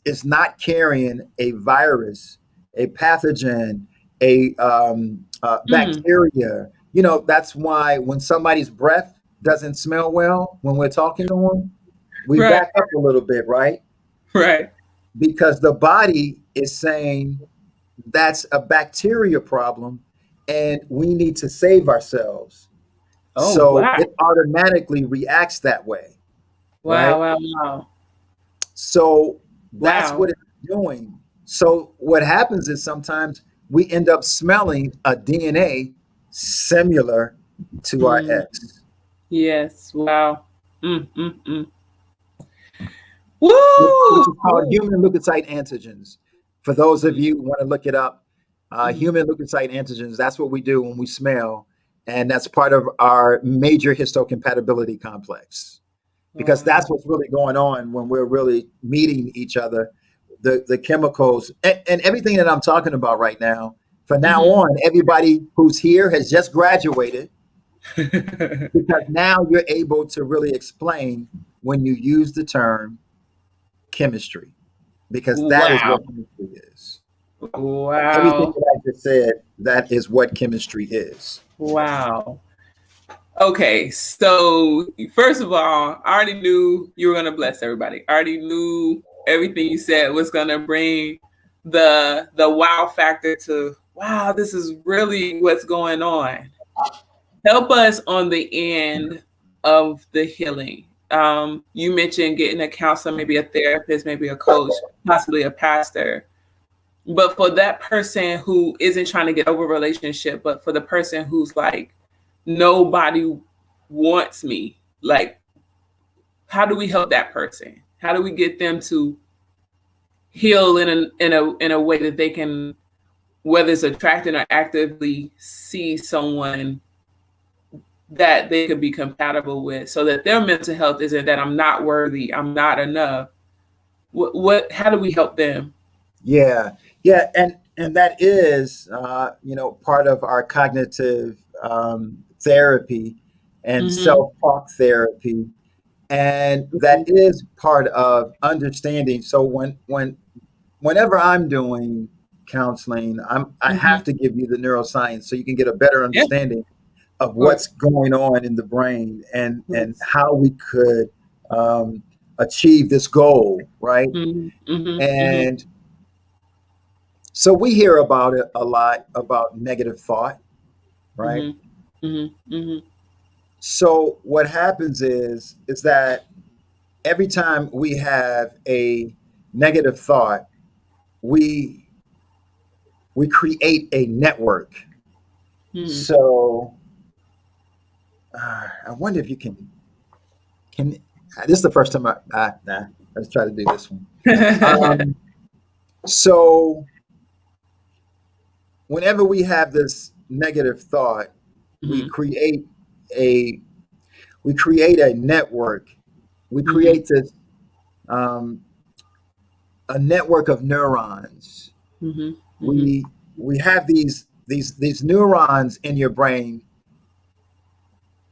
Speaker 2: is not carrying a virus, a pathogen, a
Speaker 1: Mm,
Speaker 2: bacteria. You know, that's why when somebody's breath doesn't smell well when we're talking to them, we
Speaker 1: right,
Speaker 2: back up a little bit, right?
Speaker 1: right.
Speaker 2: Because the body is saying that's a bacteria problem and we need to save ourselves.
Speaker 1: Oh,
Speaker 2: So
Speaker 1: wow.
Speaker 2: it automatically reacts that way,
Speaker 1: Wow,
Speaker 2: right?
Speaker 1: wow, wow.
Speaker 2: So that's
Speaker 1: Wow.
Speaker 2: what it's doing. So what happens is sometimes we end up smelling a DNA similar to our
Speaker 1: Mm,
Speaker 2: ex,
Speaker 1: yes. Wow. Mm.
Speaker 2: which
Speaker 1: Woo!
Speaker 2: is called human leukocyte antigens. For those of
Speaker 1: Mm,
Speaker 2: you who want to look it up,
Speaker 1: mhm.
Speaker 2: human leukocyte antigens, that's what we do when we smell. And that's part of our major histocompatibility complex, because
Speaker 1: Wow.
Speaker 2: that's what's really going on when we're really meeting each other. The chemicals and everything that I'm talking about right now, from now
Speaker 1: Mhm.
Speaker 2: on, everybody who's here has just graduated, because now you're able to really explain when you use the term chemistry, because that is
Speaker 1: Wow.
Speaker 2: what chemistry is. Everything
Speaker 1: Wow.
Speaker 2: that I just said, that is what chemistry is.
Speaker 1: Wow. Okay, so first of all, I already knew you were gonna bless everybody. I already knew everything you said was gonna bring the wow factor to wow, this is really what's going on. Help us on the end of the healing. You mentioned getting a counselor, maybe a therapist, maybe a coach, possibly a pastor. But for that person who isn't trying to get over a relationship, but for the person who's like, nobody wants me, like, how do we help that person? How do we get them to heal in a way that they can, whether it's attracting or actively see someone that they could be compatible with, so that their mental health isn't that I'm not worthy, I'm not enough. How do we help them?
Speaker 2: Yeah, yeah, and that is part of our cognitive therapy and
Speaker 1: Mm-hmm.
Speaker 2: self-talk therapy, and that is part of understanding. So whenever I'm doing counseling, I
Speaker 1: Mm-hmm.
Speaker 2: have to give you the neuroscience so you can get a better
Speaker 1: Yeah,
Speaker 2: understanding of
Speaker 1: of course.
Speaker 2: what's going on in the brain and
Speaker 1: Yes.
Speaker 2: how we could um, achieve this goal, right?
Speaker 1: Mm-hmm. Mm-hmm.
Speaker 2: And so we hear about it a lot about negative thought, right?
Speaker 1: Mm-hmm. Mm-hmm. Mm-hmm.
Speaker 2: So what happens is that every time we have a negative thought, we we create a network.
Speaker 1: Mm-hmm.
Speaker 2: So I wonder if you can. This is the first time nah. Let's try to do this one. Um, so whenever we have this negative thought, we
Speaker 1: Mm-hmm.
Speaker 2: create a we create a network. We
Speaker 1: Mm-hmm.
Speaker 2: create this um, a network of neurons.
Speaker 1: Mm-hmm. Mm-hmm.
Speaker 2: We have these neurons in your brain.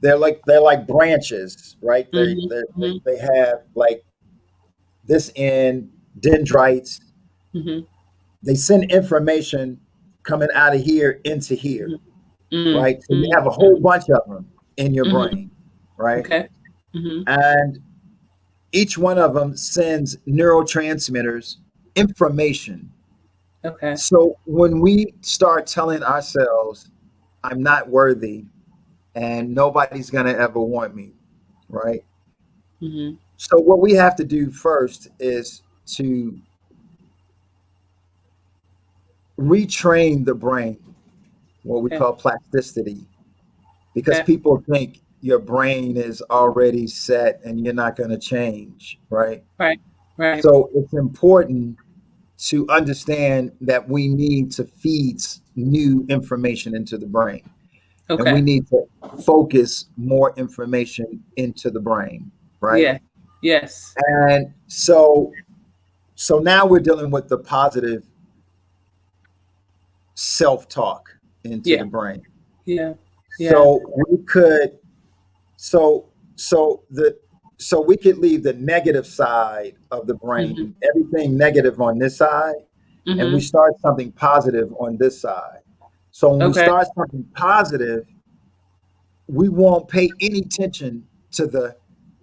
Speaker 2: They're like branches, right?
Speaker 1: Mm-hmm.
Speaker 2: They have like this in dendrites.
Speaker 1: Mm-hmm.
Speaker 2: They send information coming out of here into here, right? So you have a whole
Speaker 1: Mm-hmm.
Speaker 2: bunch of them in your
Speaker 1: Mm-hmm.
Speaker 2: brain, right?
Speaker 1: Okay. Mm-hmm.
Speaker 2: And each one of them sends neurotransmitters information.
Speaker 1: Okay.
Speaker 2: So when we start telling ourselves, I'm not worthy and nobody's going to ever want me, right?
Speaker 1: Mm-hmm.
Speaker 2: So what we have to do first is to retrain the brain, what we
Speaker 1: Okay.
Speaker 2: call plasticity, because
Speaker 1: Okay.
Speaker 2: people think your brain is already set and you're not going to change, right?
Speaker 1: Right. Right.
Speaker 2: So it's important to understand that we need to feed new information into the brain, and we
Speaker 1: Okay.
Speaker 2: need to focus more information into the brain, right?
Speaker 1: Yeah. Yes.
Speaker 2: And so now we're dealing with the positive self-talk into
Speaker 1: Yeah.
Speaker 2: the brain.
Speaker 1: Yeah. Yeah.
Speaker 2: So we could so so So we could leave the negative side of the
Speaker 1: Mhm.
Speaker 2: brain, everything negative on this side, and we
Speaker 1: Mhm.
Speaker 2: start something positive on this side. So when we
Speaker 1: Okay.
Speaker 2: start something positive, we won't pay any attention to the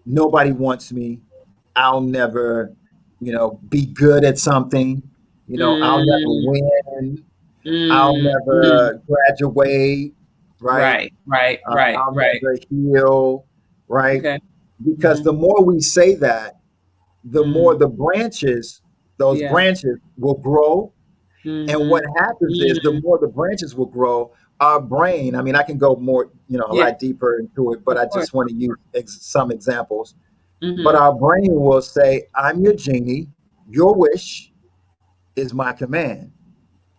Speaker 2: nobody wants me. I'll never, be good at something. I'll never
Speaker 1: Mm,
Speaker 2: win. I'll
Speaker 1: mm, mm.
Speaker 2: never graduate, right?
Speaker 1: Right, right, right,
Speaker 2: I'll
Speaker 1: right.
Speaker 2: never heal, right?
Speaker 1: Okay.
Speaker 2: Because
Speaker 1: Mhm.
Speaker 2: the more we say that, the more
Speaker 1: Mm.
Speaker 2: those
Speaker 1: Yeah.
Speaker 2: branches will grow. And what
Speaker 1: Mhm.
Speaker 2: happens is the
Speaker 1: Mm.
Speaker 2: more the branches will grow, our brain, I mean, I can go more, a
Speaker 1: Yeah,
Speaker 2: lot deeper into it, but
Speaker 1: of
Speaker 2: I
Speaker 1: course.
Speaker 2: just want to use some examples. But
Speaker 1: Mhm.
Speaker 2: our brain will say, I'm your genie, your wish is my command.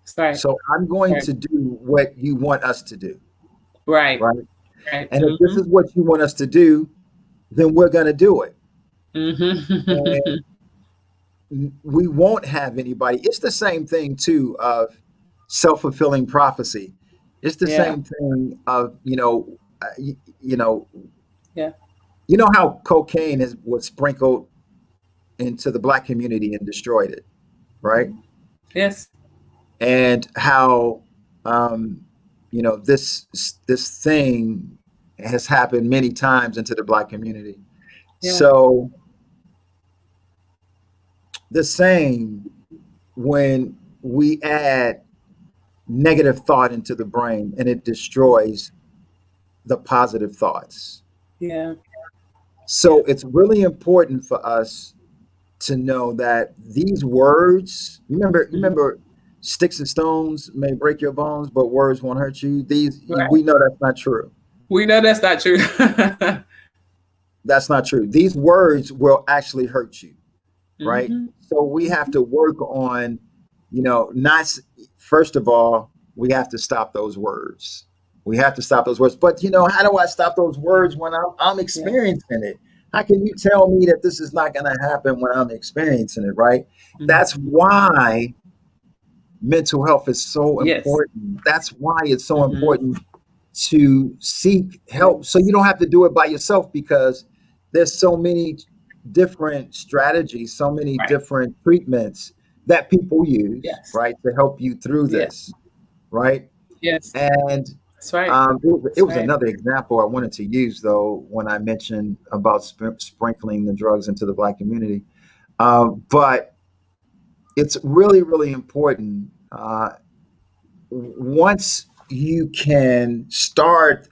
Speaker 1: That's right.
Speaker 2: So I'm going
Speaker 1: Right.
Speaker 2: to do what you want us to do,
Speaker 1: Right.
Speaker 2: right?
Speaker 1: Right.
Speaker 2: And if this
Speaker 1: Mhm.
Speaker 2: is what you want us to do, then we're going to do it.
Speaker 1: Mhm.
Speaker 2: We won't have anybody. It's the same thing too of self-fulfilling prophecy. It's the
Speaker 1: Yeah.
Speaker 2: same thing of you know
Speaker 1: Yeah.
Speaker 2: how cocaine was sprinkled into the black community and destroyed it, right?
Speaker 1: Yes.
Speaker 2: And how um, this thing has happened many times into the black community.
Speaker 1: Yeah.
Speaker 2: So the same when we add negative thought into the brain and it destroys the positive thoughts.
Speaker 1: Yeah. Yeah.
Speaker 2: So it's really important for us to know that these words,
Speaker 1: Mhm.
Speaker 2: sticks and stones may break your bones, but words won't hurt you.
Speaker 1: Right.
Speaker 2: We know that's not true.
Speaker 1: We know that's not true.
Speaker 2: That's not true. These words will actually hurt you, right?
Speaker 1: Mhm.
Speaker 2: So we have to work on, not first of all, we have to stop those words. We have to stop those words. But how do I stop those words when I'm
Speaker 1: Yeah.
Speaker 2: experiencing it? How can you tell me that this is not going to happen when I'm experiencing it, right? That's
Speaker 1: Mhm.
Speaker 2: why mental health is so
Speaker 1: Yes.
Speaker 2: important. That's why it's so
Speaker 1: Mhm.
Speaker 2: important to seek help so you
Speaker 1: Yes.
Speaker 2: don't have to do it by yourself because there's so many different strategies, so many
Speaker 1: Right.
Speaker 2: different treatments that people use,
Speaker 1: Yes.
Speaker 2: right, to help you through
Speaker 1: Yeah.
Speaker 2: this, right?
Speaker 1: Yes.
Speaker 2: And
Speaker 1: That's right.
Speaker 2: it
Speaker 1: That's
Speaker 2: was
Speaker 1: right.
Speaker 2: another example I wanted to use though when I mentioned about sprinkling the drugs into the black community. But it's really, really important. Once you can start,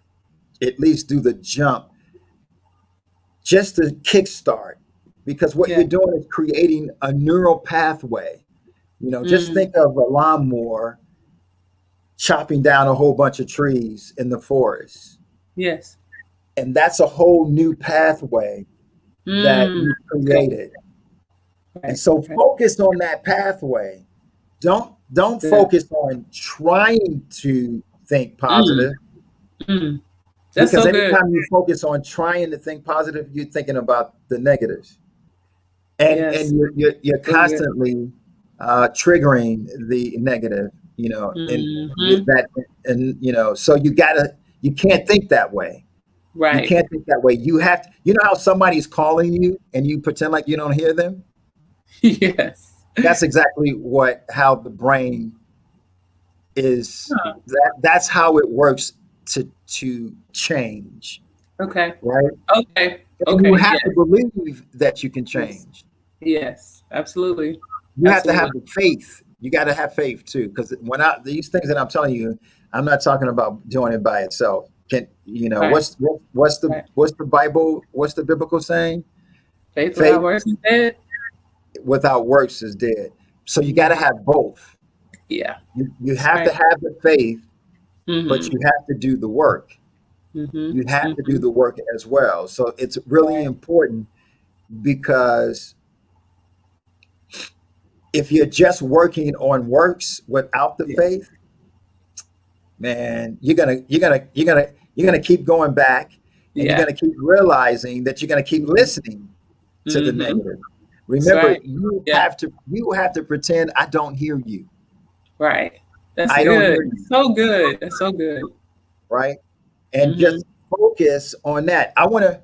Speaker 2: at least do the jump, just to kickstart, because what you're
Speaker 1: Yeah.
Speaker 2: doing is creating a neural pathway. Just
Speaker 1: Mm.
Speaker 2: think of a lawnmower chopping down a whole bunch of trees in the forest.
Speaker 1: Yes.
Speaker 2: And that's a whole new pathway that
Speaker 1: Mm.
Speaker 2: you
Speaker 1: Okay.
Speaker 2: created. And
Speaker 1: Right.
Speaker 2: so
Speaker 1: Right.
Speaker 2: focus on that pathway. Don't
Speaker 1: Good.
Speaker 2: focus on trying to think
Speaker 1: Mm.
Speaker 2: positive.
Speaker 1: Mm. That's
Speaker 2: Because
Speaker 1: so good.
Speaker 2: anytime you focus on trying to think positive, you're thinking about the negatives, and
Speaker 1: Yes.
Speaker 2: you're
Speaker 1: So good.
Speaker 2: constantly triggering the negative, and
Speaker 1: Mhm.
Speaker 2: that, and so you can't think that way. You
Speaker 1: Right.
Speaker 2: can't think that way. You have to, how somebody's calling you and you pretend like you don't hear them.
Speaker 1: Yes.
Speaker 2: That's exactly how the brain is.
Speaker 1: Huh.
Speaker 2: That's how it works to change,
Speaker 1: Okay.
Speaker 2: right?
Speaker 1: Okay.
Speaker 2: And you
Speaker 1: Okay.
Speaker 2: have to
Speaker 1: Yes.
Speaker 2: believe that you can
Speaker 1: Yes.
Speaker 2: change.
Speaker 1: Yes. Absolutely.
Speaker 2: You have to have
Speaker 1: Absolutely.
Speaker 2: the faith. You got to have faith too, because these things that I'm telling you, I'm not talking about doing it by itself. Can
Speaker 1: Right. Right.
Speaker 2: what's the Bible? What's the biblical saying?
Speaker 1: Faith
Speaker 2: Faith
Speaker 1: without works is dead.
Speaker 2: without works is dead. So you got to
Speaker 1: Mhm.
Speaker 2: have both.
Speaker 1: Yeah.
Speaker 2: You
Speaker 1: That's
Speaker 2: have to
Speaker 1: right.
Speaker 2: have the faith, but
Speaker 1: Mhm.
Speaker 2: you have to do the work.
Speaker 1: Mhm.
Speaker 2: You have to do
Speaker 1: Mhm.
Speaker 2: the work as well. So it's really
Speaker 1: Right.
Speaker 2: important because if you're just working on works without the
Speaker 1: Yeah.
Speaker 2: faith, man, you're gonna keep going back, and you're
Speaker 1: Yeah.
Speaker 2: gonna keep realizing that you're gonna keep
Speaker 1: Mhm.
Speaker 2: listening to the
Speaker 1: Mhm.
Speaker 2: negative.
Speaker 1: That's
Speaker 2: Remember,
Speaker 1: right. Yeah.
Speaker 2: you have to pretend I don't hear you.
Speaker 1: Right. That's
Speaker 2: I don't
Speaker 1: good.
Speaker 2: hear you,
Speaker 1: That's so good. That's so good.
Speaker 2: right? And
Speaker 1: Mhm.
Speaker 2: just focus on that. I want to.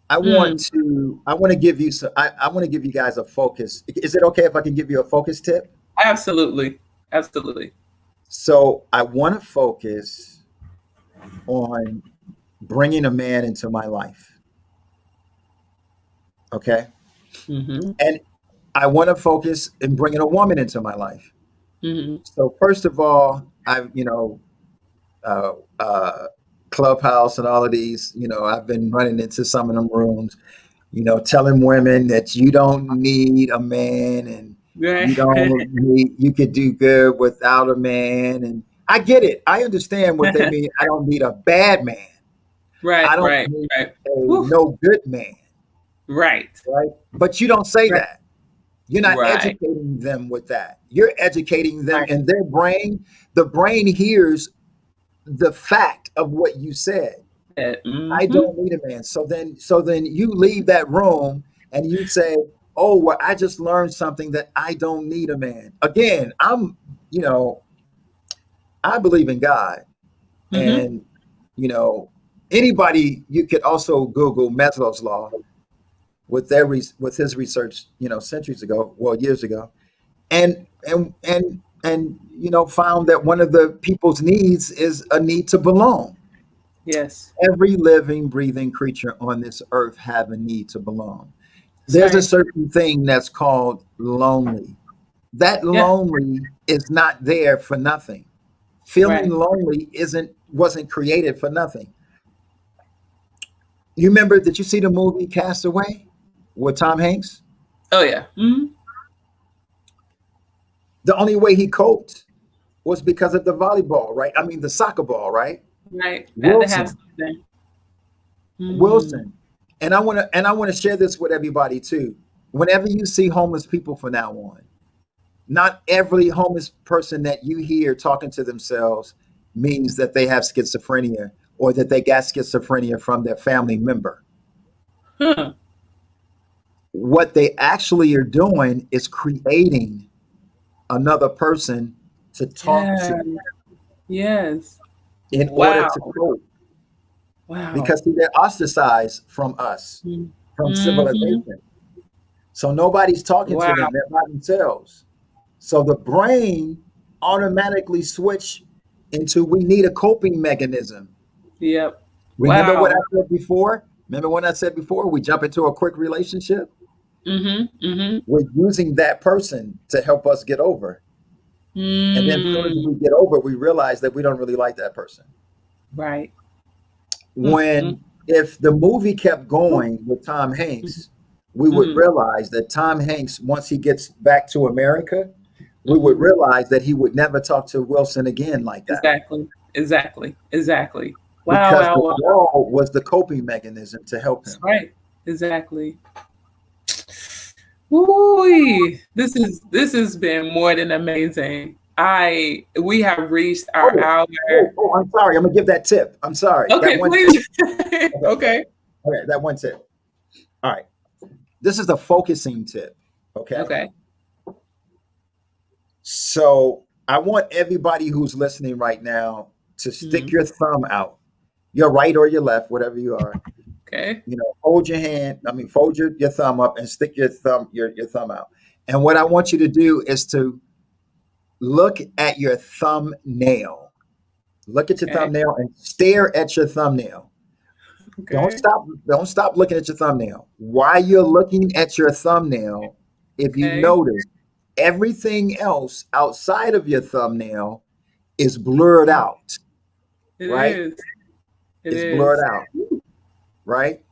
Speaker 1: Mm,
Speaker 2: I want to give you some, I want to give you guys a focus. Is it okay if I can give you a focus tip?
Speaker 1: absolutely. Absolutely.
Speaker 2: So I want to focus on bringing a man into my life. Okay.
Speaker 1: Mm-hmm.
Speaker 2: And I want to focus in bringing a woman into my life.
Speaker 1: Mm-hmm.
Speaker 2: So first of all, uh, uh, Clubhouse and all of these, I've been running into some of them rooms, telling women that you don't need a man and
Speaker 1: Right.
Speaker 2: you could do good without a man. And I get it. I understand what they mean. I don't need a bad man.
Speaker 1: Right.
Speaker 2: I don't
Speaker 1: Right.
Speaker 2: need
Speaker 1: Right.
Speaker 2: a
Speaker 1: Whew.
Speaker 2: no good man,
Speaker 1: Right.
Speaker 2: right? But you don't say
Speaker 1: Right.
Speaker 2: that. You're not
Speaker 1: Right.
Speaker 2: educating them with that. You're educating them
Speaker 1: Right.
Speaker 2: in their brain. The brain hears the fact of what you said. I
Speaker 1: Mm-hmm.
Speaker 2: don't need a man. So then you leave that room and you say, "Oh, well, I just learned something that I don't need a man." Again, you know, I believe in God,
Speaker 1: Mm-hmm.
Speaker 2: and you know, anybody you could also Google Maslow's law with with his research, centuries ago, well, years ago, and found that one of the people's needs is a need to belong.
Speaker 1: Yes.
Speaker 2: Every living, breathing creature on this earth have a need to belong.
Speaker 1: That's
Speaker 2: There's a
Speaker 1: right.
Speaker 2: certain thing that's called lonely. That
Speaker 1: Yeah.
Speaker 2: lonely is not there for nothing. Feeling
Speaker 1: Right.
Speaker 2: lonely wasn't created for nothing. You remember, did you see the movie Castaway with Tom Hanks?
Speaker 1: Oh yeah. Mm-hmm.
Speaker 2: The only way he coped was because of the volleyball, right? I mean, the soccer ball, right?
Speaker 1: Right. Had to have
Speaker 2: Wilson.
Speaker 1: something. Mm.
Speaker 2: Wilson. And I want to share this with everybody too. Whenever you see homeless people from now on, not every homeless person that you hear talking to themselves means that they have schizophrenia or that they got schizophrenia from their family member.
Speaker 1: Huh.
Speaker 2: What they actually are doing is creating another person to talk
Speaker 1: Yeah.
Speaker 2: to
Speaker 1: Yes.
Speaker 2: in order
Speaker 1: Wow.
Speaker 2: to cope,
Speaker 1: Wow.
Speaker 2: because see, they're ostracized from us, from
Speaker 1: Mm-hmm.
Speaker 2: civilization. So nobody's talking to
Speaker 1: Wow.
Speaker 2: them, they're by themselves. So the brain automatically switch into, we need a coping mechanism.
Speaker 1: Yep.
Speaker 2: Remember what I
Speaker 1: Wow.
Speaker 2: said before? Remember when I said before we jump into a quick relationship?
Speaker 1: Mm-hmm. Mm-hmm.
Speaker 2: We're using that person to help us get over. And then as soon as
Speaker 1: Mm.
Speaker 2: we get over, we realize that we don't really like that person.
Speaker 1: Right. Mm-hmm.
Speaker 2: When if the movie kept going with Tom Hanks, we would
Speaker 1: Mm-hmm.
Speaker 2: realize that Tom Hanks, once he gets back to America, we would
Speaker 1: Mm-hmm.
Speaker 2: realize that he would never talk to Wilson again like that,
Speaker 1: Exactly. Exactly. Exactly. Wow.
Speaker 2: because
Speaker 1: Wow.
Speaker 2: the
Speaker 1: Wow.
Speaker 2: wall was the coping mechanism to help
Speaker 1: That's
Speaker 2: him.
Speaker 1: right. Exactly. Ooh, this has been more than amazing. We have reached our
Speaker 2: Oh,
Speaker 1: hour.
Speaker 2: I'm sorry. I'm gonna give that tip. I'm sorry. That
Speaker 1: Okay,
Speaker 2: one tip.
Speaker 1: please.
Speaker 2: Okay,
Speaker 1: Okay.
Speaker 2: okay, that one tip. All right. This is the focusing tip. Okay.
Speaker 1: Okay.
Speaker 2: So I want everybody who's listening right now to stick
Speaker 1: Mhm.
Speaker 2: your thumb out, your right or your left, whatever you are.
Speaker 1: Okay.
Speaker 2: Hold your hand. I mean, fold your thumb up and stick your thumb out. And what I want you to do is to look at your thumbnail. Look at your
Speaker 1: Okay.
Speaker 2: thumbnail and stare at your thumbnail. Don't
Speaker 1: Okay.
Speaker 2: stop. Don't stop looking at your thumbnail. While you're looking at your thumbnail, if you
Speaker 1: Okay.
Speaker 2: notice, everything else outside of your thumbnail is blurred
Speaker 1: Mm.
Speaker 2: out,
Speaker 1: It
Speaker 2: right?
Speaker 1: is. It
Speaker 2: It's blurred
Speaker 1: is.
Speaker 2: out, right?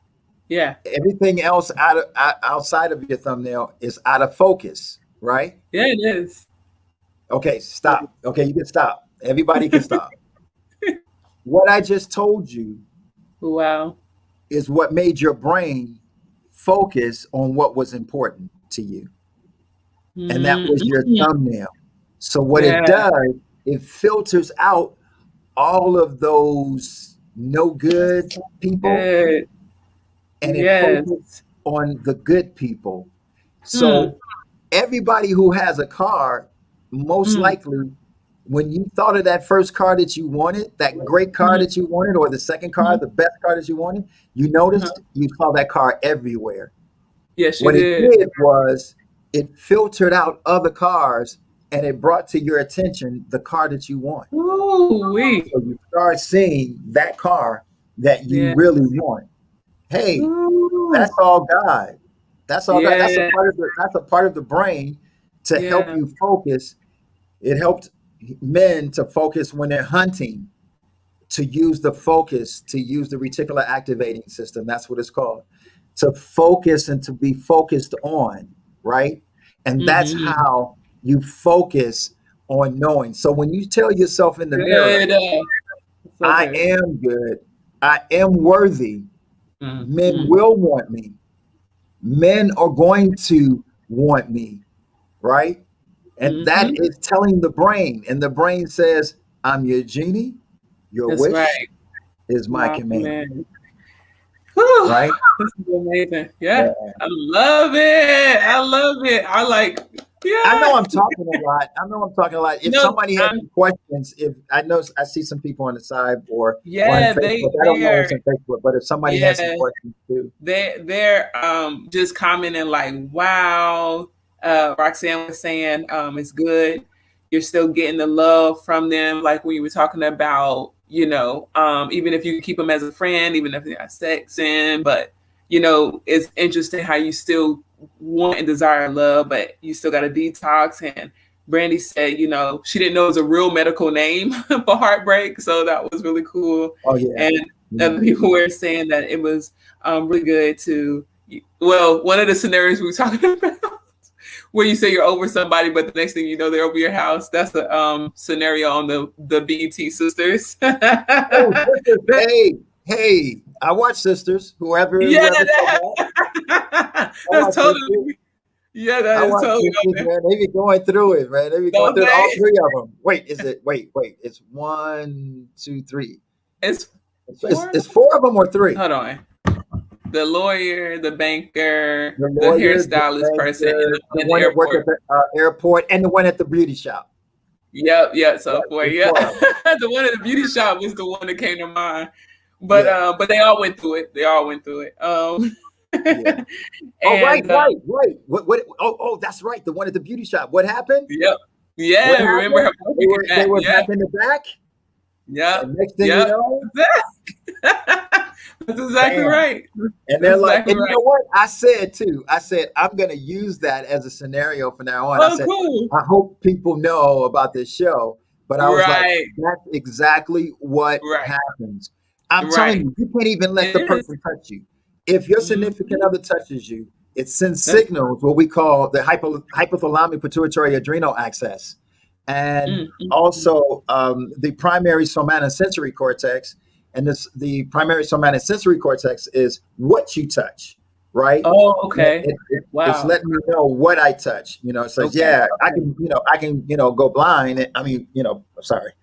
Speaker 1: Yeah.
Speaker 2: Everything else outside of your thumbnail is out of focus, right?
Speaker 1: Yeah, it is.
Speaker 2: Okay, stop. Okay, you can stop. Everybody can stop. What I just told you
Speaker 1: Wow.
Speaker 2: is what made your brain focus on what was important to you, and that was your
Speaker 1: Mm-hmm.
Speaker 2: thumbnail. So what it
Speaker 1: Yeah.
Speaker 2: does, it filters out all of those no good people,
Speaker 1: Good.
Speaker 2: and it
Speaker 1: Yes.
Speaker 2: focuses on the good people.
Speaker 1: Hmm.
Speaker 2: So everybody who has a car most
Speaker 1: Mm.
Speaker 2: likely when you thought of that first car that you wanted, that great car
Speaker 1: Mhm.
Speaker 2: that you wanted, or the second car,
Speaker 1: Mhm.
Speaker 2: the best car that you wanted, you
Speaker 1: Uh-huh.
Speaker 2: noticed you saw that car everywhere.
Speaker 1: Yes, you
Speaker 2: What it
Speaker 1: did.
Speaker 2: did was it filtered out other cars and it brought to your attention the car that you want.
Speaker 1: Ooh, wee.
Speaker 2: So you start seeing that car that you
Speaker 1: Yeah.
Speaker 2: really want. Hey, that's
Speaker 1: Ooh.
Speaker 2: all God. That's all God.
Speaker 1: Yeah.
Speaker 2: That's a part of the brain to help
Speaker 1: Yeah.
Speaker 2: you focus. It helped men to focus when they're hunting, to use the focus, to use the reticular activating system. That's what it's called. To focus and to be focused on, right? And that's
Speaker 1: Mm-hmm.
Speaker 2: how you focus on knowing. So when you tell yourself in the mirror,
Speaker 1: Good. So
Speaker 2: I
Speaker 1: good.
Speaker 2: am good, I am worthy, men
Speaker 1: Mm-hmm.
Speaker 2: will want me, men are going to want me, right? And that
Speaker 1: Mm-hmm.
Speaker 2: is telling the brain, and the brain says, I'm your genie, your
Speaker 1: That's
Speaker 2: wish
Speaker 1: right.
Speaker 2: is my
Speaker 1: My
Speaker 2: command,
Speaker 1: man. Whew,
Speaker 2: right?
Speaker 1: this is amazing. Yeah.
Speaker 2: Yeah.
Speaker 1: I love it. I love it. I like,
Speaker 2: I know
Speaker 1: yeah.
Speaker 2: I'm talking a lot. I know I'm talking a lot. If
Speaker 1: No,
Speaker 2: somebody has some questions, if I know I see some people on the side or on
Speaker 1: yeah,
Speaker 2: Facebook. I don't know
Speaker 1: they're
Speaker 2: what's on Facebook, but if somebody has some
Speaker 1: yeah.
Speaker 2: questions too.
Speaker 1: They're just commenting like, wow. Roxanne was saying, it's good. You're still getting the love from them, like when you were talking about, even if you keep them as a friend, even if they're not sexing, but it's interesting how you still want and desire love, but you still got to detox. And Brandy said, she didn't know it was a real medical name for heartbreak, so that was really cool.
Speaker 2: Oh yeah.
Speaker 1: And other
Speaker 2: Mhm.
Speaker 1: people were saying that it was really good to, well, one of the scenarios we were talking about where you say you're over somebody, but the next thing you know, they're over your house. That's a scenario on the BET Sisters.
Speaker 2: Oh, sisters. Hey, hey. I watch Sisters.
Speaker 1: Yeah,
Speaker 2: Whoever said that. I
Speaker 1: that's
Speaker 2: watch Sisters.
Speaker 1: totally, yeah, that
Speaker 2: I
Speaker 1: is
Speaker 2: watch
Speaker 1: totally on
Speaker 2: Sisters,
Speaker 1: there.
Speaker 2: man. They be going through it, man. They be going
Speaker 1: Don't
Speaker 2: through all
Speaker 1: they?
Speaker 2: three of them. Wait, is it? Wait. It's one, two, three.
Speaker 1: It's
Speaker 2: It's,
Speaker 1: four.
Speaker 2: it's four of them or three.
Speaker 1: Hold on. The lawyer, the banker,
Speaker 2: The
Speaker 1: the
Speaker 2: lawyer, the
Speaker 1: hairstylist person, and
Speaker 2: banker,
Speaker 1: the
Speaker 2: the
Speaker 1: one at the
Speaker 2: one that worked at
Speaker 1: airport.
Speaker 2: the airport, and the one at the beauty shop.
Speaker 1: Yep. So
Speaker 2: Right,
Speaker 1: for
Speaker 2: it's
Speaker 1: yeah,
Speaker 2: four of them.
Speaker 1: the one at the beauty shop was the one that came to mind. But
Speaker 2: Yeah,
Speaker 1: but they all went through it. They all went through it.
Speaker 2: yeah. Oh, right,
Speaker 1: And
Speaker 2: right, right. What? Oh, that's right. The one at the beauty shop. What happened?
Speaker 1: yep,
Speaker 2: What
Speaker 1: yeah. Remember her
Speaker 2: happened? They
Speaker 1: picking
Speaker 2: were they
Speaker 1: that?
Speaker 2: were
Speaker 1: Yeah,
Speaker 2: back in the back,
Speaker 1: yep,
Speaker 2: and next thing you
Speaker 1: yep.
Speaker 2: know,
Speaker 1: That's exactly
Speaker 2: bam.
Speaker 1: right.
Speaker 2: And
Speaker 1: That's
Speaker 2: they're like,
Speaker 1: exactly
Speaker 2: and you
Speaker 1: right.
Speaker 2: know what? I said too. I said I'm going to use that as a scenario from now on. I
Speaker 1: Oh,
Speaker 2: said
Speaker 1: cool.
Speaker 2: I hope people know about this show, but I was like,
Speaker 1: Right,
Speaker 2: that's exactly what
Speaker 1: right,
Speaker 2: happens. I'm telling
Speaker 1: right.
Speaker 2: you, you can't even let
Speaker 1: It
Speaker 2: the
Speaker 1: is.
Speaker 2: person touch you. If your significant
Speaker 1: Mm-hmm.
Speaker 2: other touches you, it sends
Speaker 1: That's
Speaker 2: signals, what we call the hypothalamic pituitary adrenal axis, and
Speaker 1: mm-hmm.
Speaker 2: also the primary somatosensory cortex. And the primary somatosensory cortex is what you touch, right?
Speaker 1: Oh, okay.
Speaker 2: It's
Speaker 1: Wow.
Speaker 2: letting me know what I touch. It says,
Speaker 1: Okay.
Speaker 2: yeah, I
Speaker 1: Okay.
Speaker 2: can, go blind. I mean, sorry,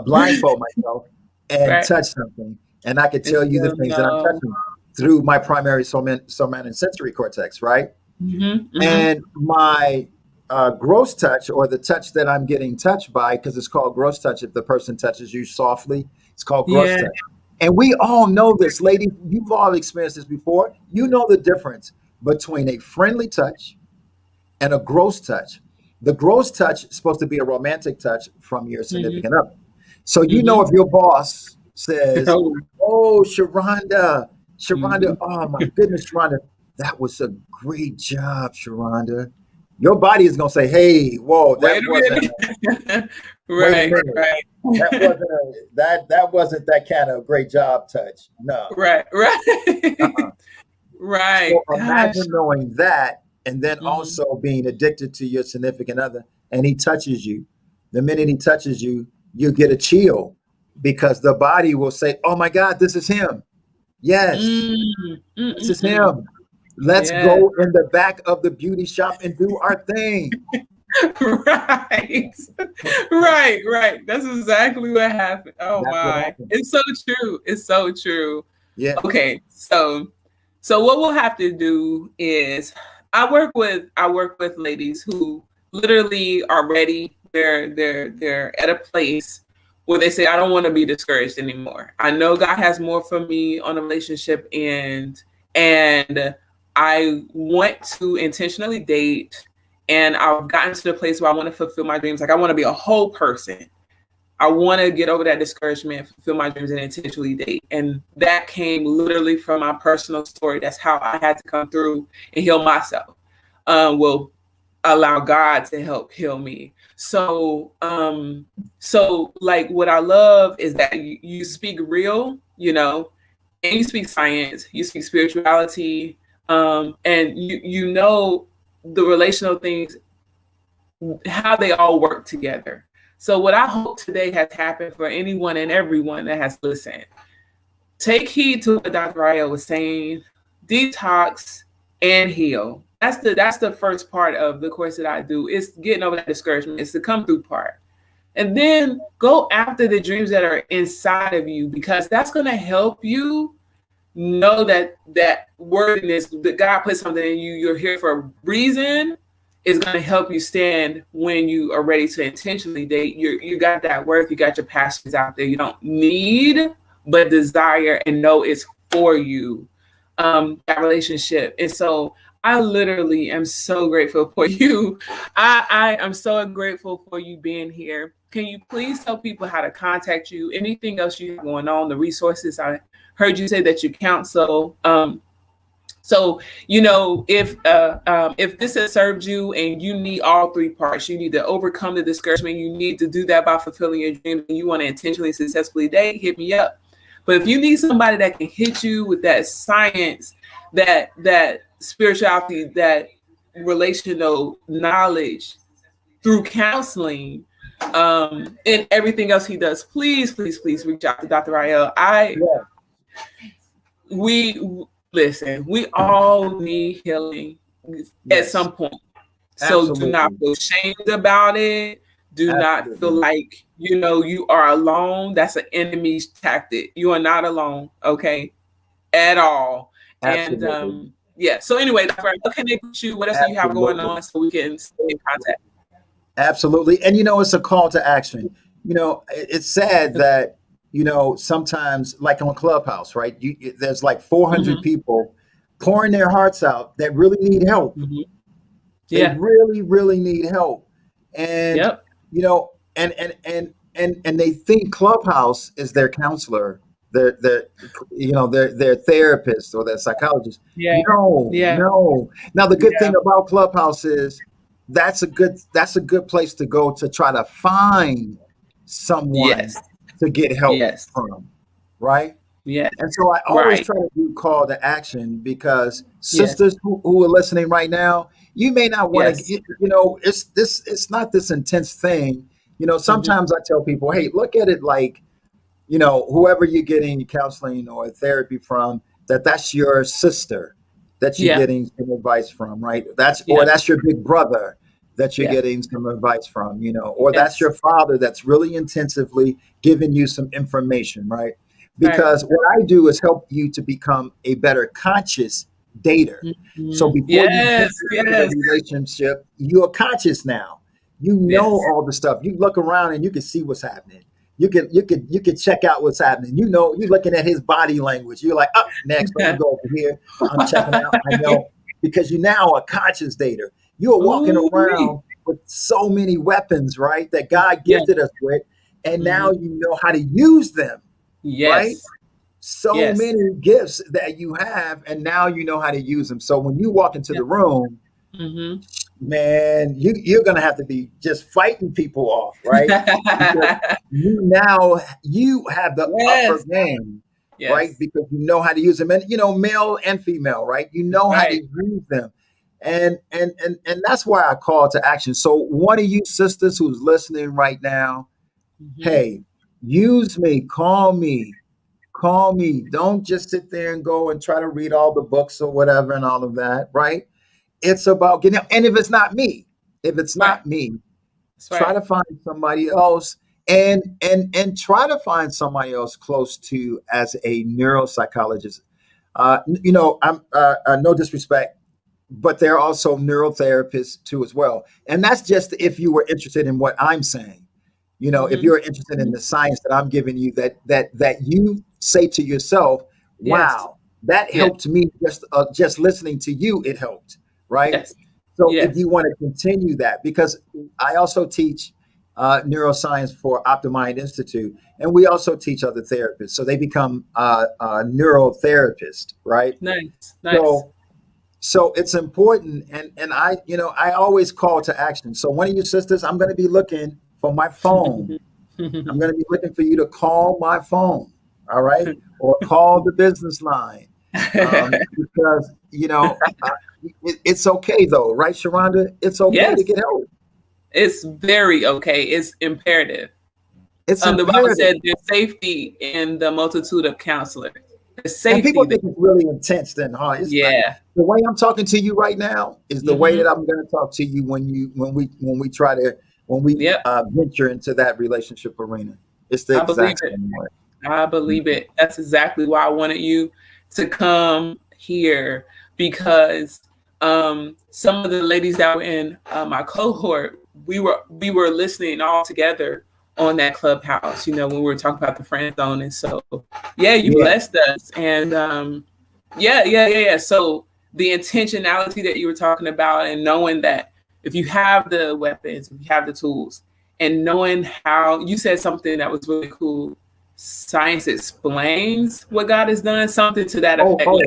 Speaker 2: blindfold myself and
Speaker 1: Right.
Speaker 2: touch something, and I can
Speaker 1: And
Speaker 2: tell you the
Speaker 1: still
Speaker 2: things that I'm
Speaker 1: no.
Speaker 2: touching through my primary somatosensory cortex, right?
Speaker 1: Mm-hmm. Mm-hmm.
Speaker 2: And my gross touch, or the touch that I'm getting touched by, because it's called gross touch if the person touches you softly, it's called gross
Speaker 1: Yeah.
Speaker 2: touch. And we all know this, ladies. You've all experienced this before. You know the difference between a friendly touch and a gross touch. The gross touch is supposed to be a romantic touch from your
Speaker 1: Mm-hmm.
Speaker 2: significant other. So you know
Speaker 1: Mm-hmm.
Speaker 2: if your boss says,
Speaker 1: Oh.
Speaker 2: "Oh, Sharonda,
Speaker 1: Mm-hmm.
Speaker 2: oh my goodness, Sharonda, that was a great job, Sharonda." Your body is gonna say, "Hey, whoa,
Speaker 1: Wait
Speaker 2: that
Speaker 1: a
Speaker 2: wasn't.
Speaker 1: minute.
Speaker 2: Wait a
Speaker 1: Right.
Speaker 2: minute, that
Speaker 1: Right.
Speaker 2: wasn't that wasn't that kind of great job touch." No.
Speaker 1: Right.
Speaker 2: Uh-uh.
Speaker 1: Right. Right.
Speaker 2: So
Speaker 1: Gosh.
Speaker 2: imagine knowing that, and then
Speaker 1: Mm-hmm.
Speaker 2: also being addicted to your significant other, and he touches you. The minute he touches you, you get a chill because the body will say, "Oh my God, this is him. Yes,
Speaker 1: Mm.
Speaker 2: this is
Speaker 1: Mm-mm-mm.
Speaker 2: him. Let's
Speaker 1: Yeah.
Speaker 2: go in the back of the beauty shop and do our thing."
Speaker 1: Right. Right. That's exactly what happened. Oh
Speaker 2: That's what
Speaker 1: my.
Speaker 2: happens.
Speaker 1: It's so true. It's so true.
Speaker 2: Yeah.
Speaker 1: Okay. So what we'll have to do is I work with ladies who literally are ready. they're at a place where they say, I don't want to be discouraged anymore. I know God has more for me on a relationship end, and I want to intentionally date, and I've gotten to the place where I want to fulfill my dreams. Like, I want to be a whole person. I want to get over that discouragement, fulfill my dreams, and intentionally date. And that came literally from my personal story. That's how I had to come through and heal myself. Will allow God to help heal me. So like what I love is that you speak real, and you speak science, you speak spirituality, and you know the relational things, how they all work together. So what I hope today has happened for anyone and everyone that has listened, take heed to what Dr. Ryeal was saying, detox and heal. That's the first part of the course that I do. It's getting over that discouragement. It's the come through part. And then go after the dreams that are inside of you, because that's going to help you know that worthiness, that God put something in you, you're here for a reason, is going to help you stand when you are ready to intentionally date. You got that worth, you got your passions out there. You don't need, but desire and know it's for you, that relationship. And so I literally am so grateful for you. I am so grateful for you being here. Can you please tell people how to contact you? Anything else you have going on, the resources? I heard you say that you counsel. So, if this has served you and you need all three parts, you need to overcome the discouragement. You need to do that by fulfilling your dreams, and you want to intentionally, successfully date, hit me up. But if you need somebody that can hit you with that science, that spirituality, that relational knowledge through counseling, and everything else he does, please reach out to Dr. Ryeal. Listen, we all need healing at some point. So
Speaker 2: Absolutely.
Speaker 1: do not feel shamed about it. Do not feel like, you are alone. That's an enemy's tactic. You are not alone, okay? At all.
Speaker 2: Absolutely.
Speaker 1: And so anyway, Dr. Ryeal, what can they put you? What else do you have going on so we can stay in contact?
Speaker 2: Absolutely. And, it's a call to action. It's sad that, sometimes like on Clubhouse, right? There's like 400 people pouring their hearts out that really need help. They really, really need help. And, and they think Clubhouse is their counselor, their therapist or their psychologist. No. Now, the good thing about Clubhouse is that's a good place to go to try to find someone to get help from, right? And so I always try to do call to action, because sisters who are listening right now, you may not want to, it's not this intense thing. Sometimes I tell people, hey, look at it like, whoever you're getting counseling or therapy from, that's your sister that you're getting some advice from, right? Or that's your big brother that you're getting some advice from, or that's your father that's really intensively giving you some information, right? Because what I do is help you to become a better conscious dater. So before you get into the relationship, you're conscious now. You know all the stuff. You look around and you can see what's happening. You can check out what's happening. You're looking at his body language. You're like, up next, let me go over here. I'm checking out. I know, because you're now a conscious dater. You are walking around with so many weapons, right, that God gifted us with, and now you know how to use them. Right? So many gifts that you have, and now you know how to use them. So when you walk into the room, man, you're going to have to be just fighting people off, right? you have the upper game, right? Because you know how to use them, and male and female, right? You know how to use them, and that's why I call to action. So one of you sisters who's listening right now, hey, use me, call me. Don't just sit there and go and try to read all the books or whatever and all of that, right? It's about getting, and if it's not me, try to find somebody else, and try to find somebody else close to as a neuropsychologist. I'm no disrespect. but they're also neurotherapists too as well. And that's just if you were interested in what I'm saying. If
Speaker 1: Mm-hmm.
Speaker 2: you're interested in the science that I'm giving you, that you say to yourself,
Speaker 1: Yes.
Speaker 2: "Wow, that
Speaker 1: Yes.
Speaker 2: helped me just listening to you. It helped, right?"
Speaker 1: Yes.
Speaker 2: So if
Speaker 1: Yes.
Speaker 2: you want to continue that, because I also teach neuroscience for OptiMind Institute, and we also teach other therapists, so they become neurotherapists, right?
Speaker 1: Nice. Nice.
Speaker 2: So so it's important, and I always call to action. So one of you sisters, I'm going to be looking for my phone. I'm going to be looking for you to call my phone, all right, or call the business line, because it's okay though, right, Sharonda? It's okay to
Speaker 1: Yes.
Speaker 2: get help.
Speaker 1: It's very okay. It's imperative.
Speaker 2: It's
Speaker 1: The Bible
Speaker 2: imperative.
Speaker 1: said there's safety in the multitude of counselors. There's
Speaker 2: And
Speaker 1: safety
Speaker 2: people
Speaker 1: there.
Speaker 2: think it's really intense and hard. It's not.
Speaker 1: Yeah.
Speaker 2: The way I'm talking to you right now is the way
Speaker 1: Mm-hmm.
Speaker 2: that I'm going to talk to you when we try to when we
Speaker 1: Yep.
Speaker 2: venture into that relationship arena. It's the
Speaker 1: I believe
Speaker 2: exact
Speaker 1: it.
Speaker 2: same way.
Speaker 1: I believe it. That's exactly why I wanted you to come here, because some of the ladies that were in my cohort, we were listening all together on that clubhouse. When we were talking about the friend zone, and so yeah, you
Speaker 2: Yeah.
Speaker 1: blessed us, and yeah. So the intentionality that you were talking about, and knowing that if you have the weapons, if you have the tools, and knowing how you said something that was really cool. Science explains what God has done, something to that
Speaker 2: Oh,
Speaker 1: effect.
Speaker 2: oh,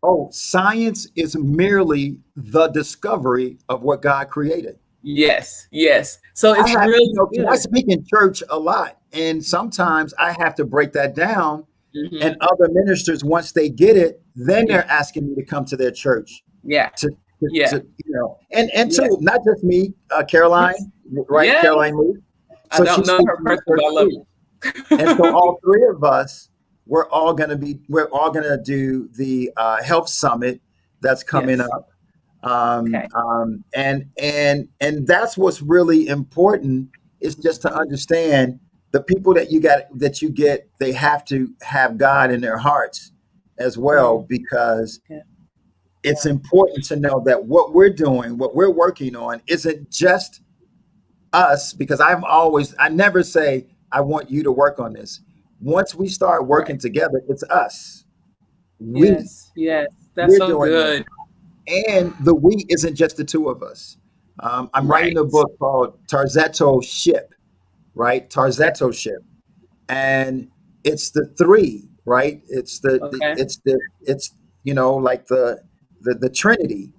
Speaker 2: oh. Science is merely the discovery of what God created.
Speaker 1: Yes, yes. So
Speaker 2: I
Speaker 1: it's
Speaker 2: have,
Speaker 1: really
Speaker 2: I
Speaker 1: good.
Speaker 2: speak in church a lot, and sometimes I have to break that down. And
Speaker 1: Hmm.
Speaker 2: other ministers, once they get it, then
Speaker 1: Yeah,
Speaker 2: they're asking me to come to their church
Speaker 1: yeah,
Speaker 2: to,
Speaker 1: yeah,
Speaker 2: and
Speaker 1: yeah,
Speaker 2: to not just me,
Speaker 1: yes,
Speaker 2: Caroline, right?
Speaker 1: yes.
Speaker 2: Caroline Lee.
Speaker 1: I
Speaker 2: So she
Speaker 1: don't know
Speaker 2: speaks
Speaker 1: her
Speaker 2: in the
Speaker 1: personally,
Speaker 2: church
Speaker 1: but I love
Speaker 2: too. And so all three of us, we're all gonna do the health summit that's coming
Speaker 1: Yes.
Speaker 2: up.
Speaker 1: Okay.
Speaker 2: And that's what's really important is just to
Speaker 1: Mhm.
Speaker 2: understand the people that you get, they have to have God in their hearts as well,
Speaker 1: Mm.
Speaker 2: because
Speaker 1: Yeah.
Speaker 2: it's important to know that what we're doing, what we're working on, isn't just us. Because I never say I want you to work on this. Once we start working
Speaker 1: Right.
Speaker 2: together, it's us. we
Speaker 1: Yes. Yes. That's
Speaker 2: we're
Speaker 1: so
Speaker 2: doing this.
Speaker 1: good.
Speaker 2: And the we isn't just the two of us. I'm writing a
Speaker 1: Right.
Speaker 2: book called Tarzetto Ship, right?
Speaker 1: Okay.
Speaker 2: Tarzetto Ship, and it's the three, right?
Speaker 1: Okay.
Speaker 2: It's like the Trinity.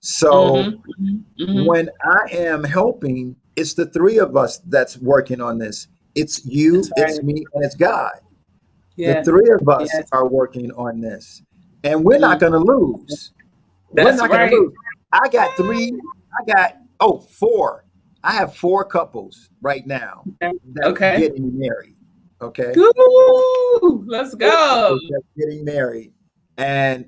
Speaker 2: So
Speaker 1: Mm-hmm. Mm-hmm.
Speaker 2: when I am helping, it's the three of us that's working on this. It's you,
Speaker 1: That's
Speaker 2: it's
Speaker 1: right.
Speaker 2: me, and it's God. The
Speaker 1: Yeah.
Speaker 2: three of us
Speaker 1: Yes.
Speaker 2: are working on this, and we're not
Speaker 1: Mm.
Speaker 2: going to lose. We're
Speaker 1: That's
Speaker 2: not going to
Speaker 1: right.
Speaker 2: lose. I got three. I got four. I have four couples right now
Speaker 1: Okay.
Speaker 2: that's
Speaker 1: Okay.
Speaker 2: getting married. Okay,
Speaker 1: Woo! Let's
Speaker 2: four
Speaker 1: go.
Speaker 2: couples that's getting married, and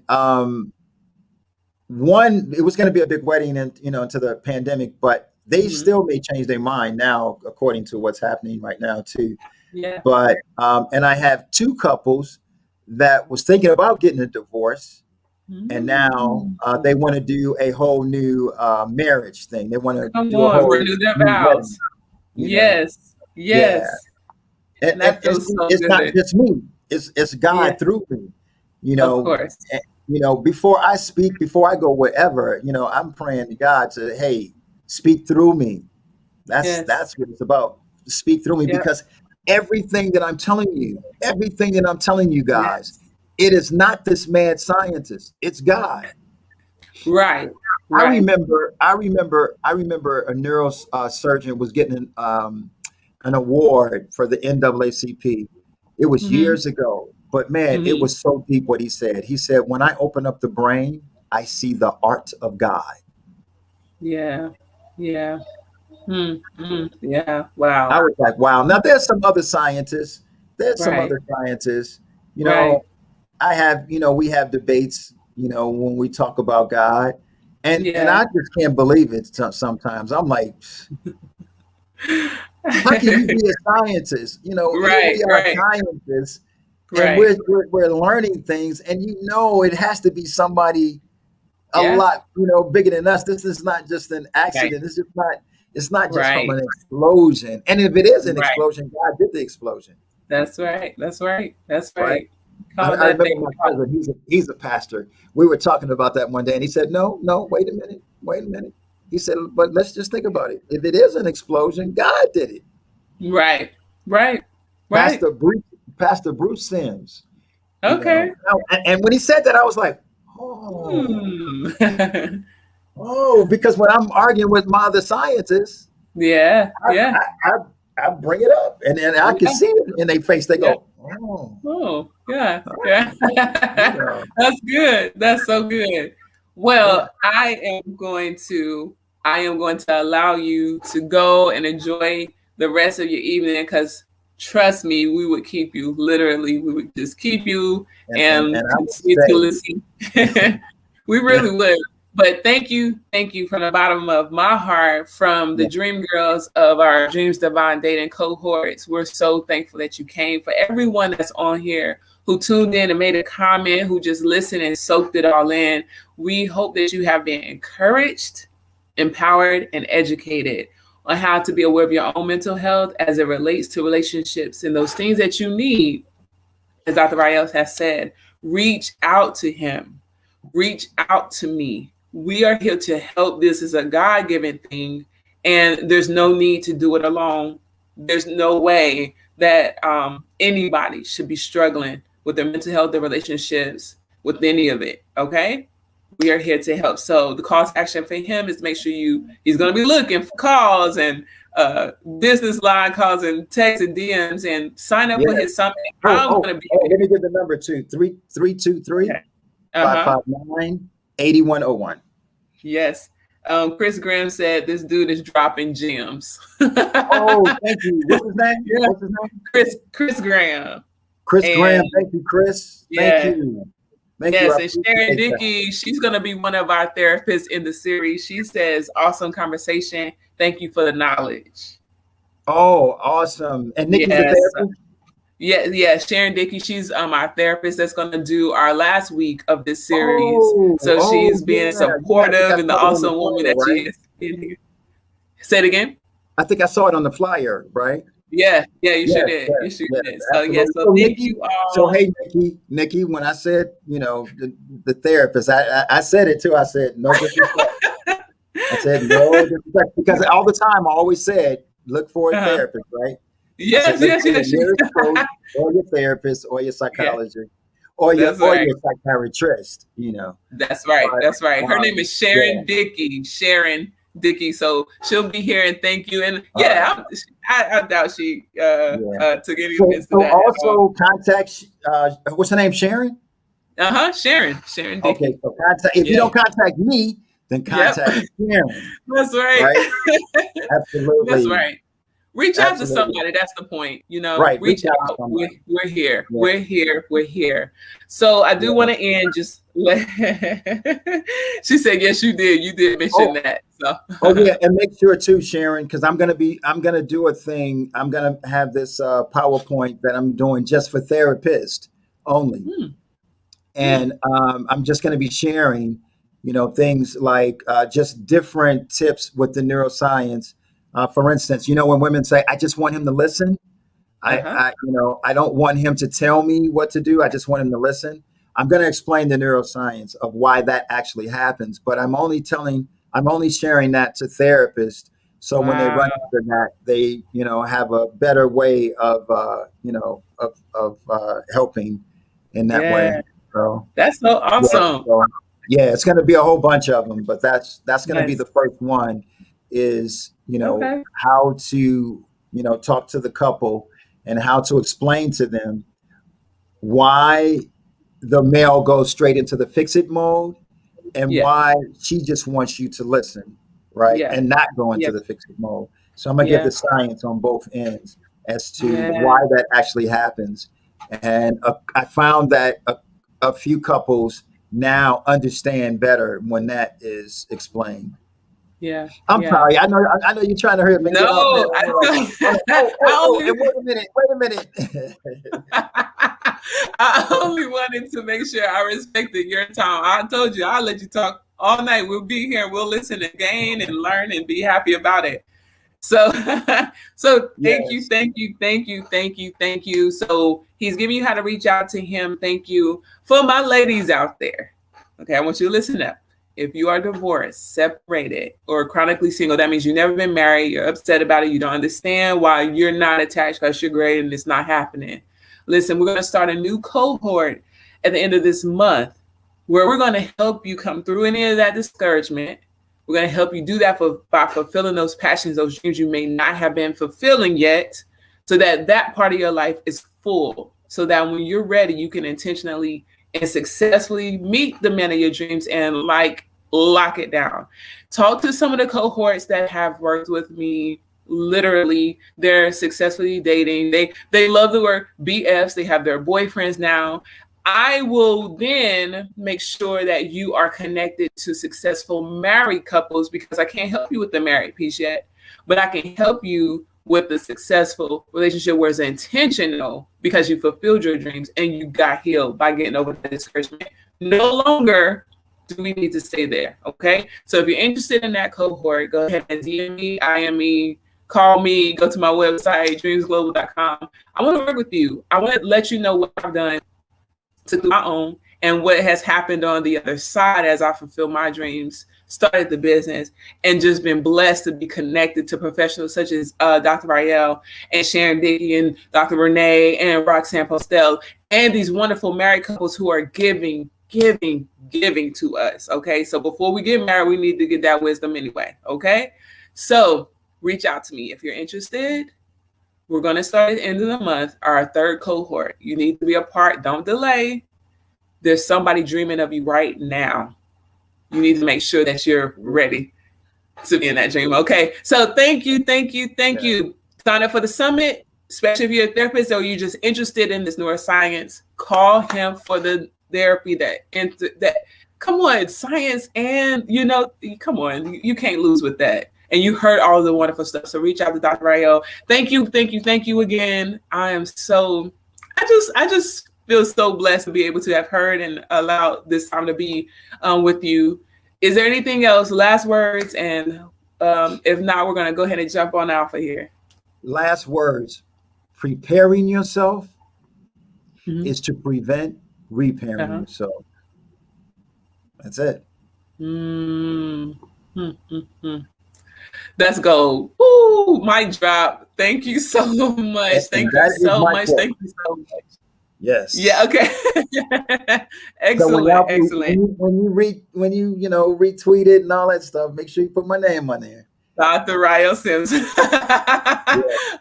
Speaker 2: one it was going to be a big wedding, and into the pandemic, but they
Speaker 1: Mhm.
Speaker 2: still may change their mind now, according to what's happening right now too.
Speaker 1: Yeah.
Speaker 2: But and I have two couples that was thinking about getting a divorce, and now
Speaker 1: Mm.
Speaker 2: they want to do a whole new marriage thing. They want to
Speaker 1: Come
Speaker 2: do a
Speaker 1: on,
Speaker 2: whole
Speaker 1: renew their
Speaker 2: new wedding.
Speaker 1: vows.
Speaker 2: You know,
Speaker 1: Yes.
Speaker 2: yeah.
Speaker 1: Yes.
Speaker 2: And,
Speaker 1: And
Speaker 2: and
Speaker 1: that
Speaker 2: it's,
Speaker 1: feels so
Speaker 2: it's not
Speaker 1: good.
Speaker 2: just me. It's
Speaker 1: Yeah.
Speaker 2: God through me. You
Speaker 1: Of
Speaker 2: know,
Speaker 1: course.
Speaker 2: Eh, before I speak, before I go wherever, I'm praying to God to, hey, speak through me. That's
Speaker 1: Yes.
Speaker 2: what it's about. Speak through me,
Speaker 1: Yep.
Speaker 2: because everything that I'm telling you guys,
Speaker 1: Yes.
Speaker 2: it is not this mad scientist. It's God.
Speaker 1: Right.
Speaker 2: I
Speaker 1: Right.
Speaker 2: remember, I remember, I remember a neurosurgeon was getting an award for the NAACP. It was
Speaker 1: Hmm.
Speaker 2: years ago, but man, it
Speaker 1: Hmm.
Speaker 2: was so deep what he said. He said, "When I open up the brain, I see the art of God."
Speaker 1: Yeah. Yeah. Yeah. Wow.
Speaker 2: I was like, "Wow!" Now there's some other scientists. There's some
Speaker 1: Right.
Speaker 2: other scientists. You
Speaker 1: Right.
Speaker 2: know, we have debates. When we talk about God, and
Speaker 1: Yeah.
Speaker 2: I just can't believe it. Sometimes I'm like, how can you be a scientist? Here
Speaker 1: Right.
Speaker 2: we are,
Speaker 1: Right.
Speaker 2: scientists, and
Speaker 1: Right.
Speaker 2: we're learning things, and it has to be somebody a
Speaker 1: Yeah.
Speaker 2: lot, bigger than us. This is not just an
Speaker 1: Right.
Speaker 2: accident. It's not just from
Speaker 1: Right.
Speaker 2: an explosion. And if it is an
Speaker 1: Right.
Speaker 2: explosion, God did the explosion,
Speaker 1: That's right. That's right. That's
Speaker 2: right?
Speaker 1: right.
Speaker 2: I,
Speaker 1: Call
Speaker 2: I
Speaker 1: that
Speaker 2: remember
Speaker 1: thing.
Speaker 2: my cousin. He's a pastor. We were talking about that one day, and he said, "No, no, wait a minute." He said, "But let's just think about it. If it is an explosion, God did it."
Speaker 1: Right. Right. Right.
Speaker 2: Pastor Bruce, Pastor Bruce Sims,
Speaker 1: Okay.
Speaker 2: and when he said that, I was like, "Oh,
Speaker 1: Hmm.
Speaker 2: oh," because when I'm arguing with my other scientists,
Speaker 1: Yeah.
Speaker 2: I,
Speaker 1: Yeah.
Speaker 2: I, I bring it up, and I can
Speaker 1: Yeah.
Speaker 2: see it in their face. They
Speaker 1: Yeah.
Speaker 2: go, "Oh,
Speaker 1: Oh, yeah.
Speaker 2: all
Speaker 1: Yeah.
Speaker 2: right,
Speaker 1: That's good. That's so good.
Speaker 2: yeah,
Speaker 1: Well, I am going to allow you to go and enjoy the rest of your evening because trust me, we would keep you literally, we would just keep you
Speaker 2: and
Speaker 1: and
Speaker 2: I would
Speaker 1: continue to
Speaker 2: say,
Speaker 1: listen. We
Speaker 2: yeah,
Speaker 1: really would. But thank you from the bottom of my heart, from the
Speaker 2: yeah,
Speaker 1: dream girls of our Dreams Divine Dating cohorts. We're so thankful that you came. For everyone that's on here who tuned in and made a comment, who just listened and soaked it all in, we hope that you have been encouraged, empowered, and educated on how to be aware of your own mental health as it relates to relationships and those things that you need. As Dr. Ryeal has said, reach out to him, reach out to me. We are here to help. This is a God given thing, and there's no need to do it alone. There's no way that anybody should be struggling with their mental health, their relationships, with any of it. Okay? We are here to help. So the call to action for him is make sure he's going to be looking for calls and business line calls and texts and DMs and sign up for
Speaker 2: yeah.
Speaker 1: his summit.
Speaker 2: Oh,
Speaker 1: I'm
Speaker 2: oh,
Speaker 1: going to be
Speaker 2: oh,
Speaker 1: there.
Speaker 2: let me give the number to 323
Speaker 1: Okay. Uh huh.
Speaker 2: 559 8101.
Speaker 1: Yes. Chris Graham said this dude is dropping gems.
Speaker 2: Oh, thank you. What's his name?
Speaker 1: Yeah,
Speaker 2: What's his name?
Speaker 1: Chris Graham.
Speaker 2: Chris Graham.
Speaker 1: And
Speaker 2: Thank you, Chris. Thank
Speaker 1: yeah,
Speaker 2: you. Thank you. I
Speaker 1: yes, and Sharon
Speaker 2: appreciate that.
Speaker 1: Dickey, she's gonna be one of our therapists in the series. She says, awesome conversation. Thank you for the knowledge.
Speaker 2: Oh, awesome. And Nikki's the
Speaker 1: Yes.
Speaker 2: therapist?
Speaker 1: Yeah, Sharon Dickey, she's our therapist that's gonna do our last week of this series.
Speaker 2: Oh,
Speaker 1: So
Speaker 2: oh,
Speaker 1: she's being
Speaker 2: yeah. Yeah, I think I
Speaker 1: supportive and the
Speaker 2: saw it on the
Speaker 1: awesome woman
Speaker 2: flyer,
Speaker 1: that
Speaker 2: right?
Speaker 1: she is. Say it again.
Speaker 2: I think I saw it on the flyer, right?
Speaker 1: Yeah, you
Speaker 2: Yes,
Speaker 1: sure did.
Speaker 2: yes,
Speaker 1: You sure
Speaker 2: yes,
Speaker 1: did. So yeah,
Speaker 2: absolutely.
Speaker 1: so
Speaker 2: So
Speaker 1: thank
Speaker 2: Nikki,
Speaker 1: you
Speaker 2: so
Speaker 1: all.
Speaker 2: hey Nikki, when I said, the therapist, I said it too. I said no disrespect. I said no disrespect because all the time I always said look for a
Speaker 1: Uh-huh.
Speaker 2: therapist, right? I said
Speaker 1: Yes,
Speaker 2: look
Speaker 1: yes,
Speaker 2: for your
Speaker 1: yes.
Speaker 2: nearest coach or your therapist or your
Speaker 1: Yeah,
Speaker 2: psychologist or your
Speaker 1: that's
Speaker 2: or
Speaker 1: right.
Speaker 2: your psychiatrist,
Speaker 1: That's right.
Speaker 2: But
Speaker 1: That's right. Her name is
Speaker 2: yeah,
Speaker 1: Sharon Dickey. Sharon Dickey. So she'll be here and thank you. And
Speaker 2: all right,
Speaker 1: yeah, I doubt she
Speaker 2: yeah.
Speaker 1: took any
Speaker 2: So
Speaker 1: offense to
Speaker 2: so
Speaker 1: that at all.
Speaker 2: also contact what's her name, Sharon?
Speaker 1: Sharon
Speaker 2: Okay,
Speaker 1: Dickey.
Speaker 2: so contact if you
Speaker 1: Yeah.
Speaker 2: don't contact me, then
Speaker 1: Yep.
Speaker 2: contact Sharon,
Speaker 1: That's right.
Speaker 2: right?
Speaker 1: That's
Speaker 2: Absolutely,
Speaker 1: right. Reach out to
Speaker 2: absolutely.
Speaker 1: somebody. That's the point.
Speaker 2: Right, reach
Speaker 1: Reach
Speaker 2: out to
Speaker 1: out. We're,
Speaker 2: somebody.
Speaker 1: we're here.
Speaker 2: Yeah,
Speaker 1: We're here. We're here. So I do
Speaker 2: yeah.
Speaker 1: want to end just she said, yes, you did. You did mention
Speaker 2: Oh,
Speaker 1: that. So
Speaker 2: oh yeah, and make sure too, Sharon, because I'm gonna do a thing. I'm gonna have this PowerPoint that I'm doing just for therapists only,
Speaker 1: hmm, hmm,
Speaker 2: and I'm just gonna be sharing, things like just different tips with the neuroscience. For instance, when women say, "I just want him to listen,"
Speaker 1: uh-huh.
Speaker 2: I don't want him to tell me what to do. I just want him to listen. I'm going to explain the neuroscience of why that actually happens, but I'm only sharing that to therapists. So when they run
Speaker 1: Wow.
Speaker 2: into that, they, have a better way of, helping in that way.
Speaker 1: Yeah.
Speaker 2: So
Speaker 1: That's so
Speaker 2: yeah,
Speaker 1: awesome.
Speaker 2: so, yeah, it's going to be a whole bunch of them, but that's going to be
Speaker 1: Yes.
Speaker 2: the first one. Is
Speaker 1: Okay.
Speaker 2: how to talk to the couple and how to explain to them why the male goes straight into the fix it mode and
Speaker 1: Yeah.
Speaker 2: why she just wants you to listen, right?
Speaker 1: Yeah.
Speaker 2: And not go
Speaker 1: Yeah.
Speaker 2: into the fix it mode. So I'm gonna give
Speaker 1: Yeah.
Speaker 2: the science on both ends as to
Speaker 1: Yeah.
Speaker 2: why that actually happens. And I found that a few couples now understand better when that is explained.
Speaker 1: Yeah.
Speaker 2: I'm
Speaker 1: Yeah.
Speaker 2: sorry. I know you're trying to hurry up and get off, man.
Speaker 1: No,
Speaker 2: I'm like,
Speaker 1: I only
Speaker 2: and wait a minute.
Speaker 1: I only wanted to make sure I respected your time. I told you I'll let you talk all night. We'll be here. We'll listen and gain and learn and be happy about it. So, so thank you,
Speaker 2: Yes.
Speaker 1: thank you, thank you, thank you, thank you. So he's giving you how to reach out to him. Thank you. For my ladies out there, okay, I want you to listen up. If you are divorced, separated, or chronically single, that means you've never been married, you're upset about it, you don't understand why you're not attached because you're great and it's not happening. Listen, we're going to start a new cohort at the end of this month where we're going to help you come through any of that discouragement. We're going to help you do that by fulfilling those passions, those dreams you may not have been fulfilling yet, so that that part of your life is full, so that when you're ready, you can intentionally and successfully meet the man of your dreams and lock it down. Talk to some of the cohorts that have worked with me. Literally, they're successfully dating. They love the word BFs. They have their boyfriends now. I will then make sure that you are connected to successful married couples, because I can't help you with the married piece yet, but I can help you with the successful relationship where it's intentional because you fulfilled your dreams and you got healed by getting over the discouragement. No longer do we need to stay there, okay? So if you're interested in that cohort, go ahead and DM me, IM me, call me, go to my website, dreamsglobal.com. I want to work with you. I want to let you know what I've done to do my own and what has happened on the other side as I fulfill my dreams, started the business, and just been blessed to be connected to professionals such as Dr. Ryeal and Sharon Dickey and Dr. Renee and Roxanne Postel and these wonderful married couples who are giving to us. Okay, so before we get married, we need to get that wisdom anyway. Okay, so reach out to me if you're interested. We're going to start at the end of the month, our third cohort. You need to be a part. Don't delay. There's somebody dreaming of you right now. You need to make sure that you're ready to be in that dream. Okay. So thank you. Sign up for the summit, especially if you're a therapist or you're just interested in this neuroscience. Call him for the therapy that come on, science, and come on, you can't lose with that. And you heard all of the wonderful stuff. So reach out to Dr. Ryeal. Thank you again. I just feel so blessed to be able to have heard and allowed this time to be with you. Is there anything else? Last words? And if not, we're going to go ahead and jump on out for here.
Speaker 2: Last words. Preparing yourself is to prevent repairing yourself. That's it.
Speaker 1: That's gold. Woo, mic drop. Thank you so much. Thank you so much.
Speaker 2: Yes.
Speaker 1: Yeah. Okay. Excellent.
Speaker 2: So
Speaker 1: excellent.
Speaker 2: When you retweet it and all that stuff, make sure you put my name on there.
Speaker 1: Dr. Ryeal Simms.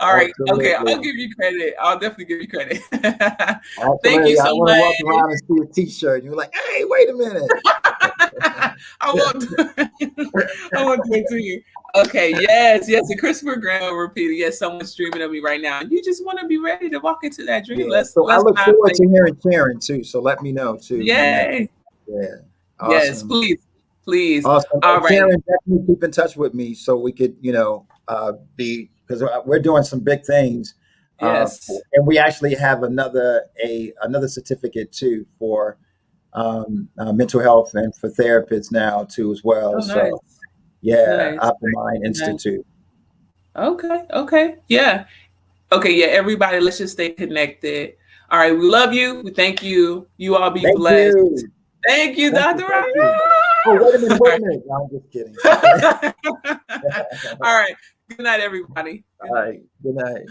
Speaker 1: All right.
Speaker 2: Absolutely.
Speaker 1: Okay. I'll give you credit. I'll definitely give you credit.
Speaker 2: Absolutely.
Speaker 1: Thank you so much.
Speaker 2: I want to walk around and see a T-shirt, and you're like, "Hey, wait a minute."
Speaker 1: I won't do it to you. Okay. Yes. The Christopher Graham repeated. Yes, someone's dreaming of me right now. You just want to be ready to walk into that dream.
Speaker 2: Yeah. I look forward to hearing Sharon too. So let me know too.
Speaker 1: Yay.
Speaker 2: Yeah. Awesome.
Speaker 1: Yes. Please.
Speaker 2: Awesome.
Speaker 1: All right.
Speaker 2: Sharon, definitely keep in touch with me so we could, because we're doing some big things.
Speaker 1: Yes.
Speaker 2: And we actually have another certificate too for mental health and for therapists now too as well.
Speaker 1: Oh,
Speaker 2: so
Speaker 1: nice.
Speaker 2: yeah, Optimind Institute.
Speaker 1: Okay. Yeah. Okay. Yeah. Everybody, let's just stay connected. All right. We love you. We thank you. You all be blessed. Thank you, Dr. Ryeal.
Speaker 2: Oh, wait a minute. No, I'm just kidding.
Speaker 1: All right. Good night, everybody.
Speaker 2: All right. Good night.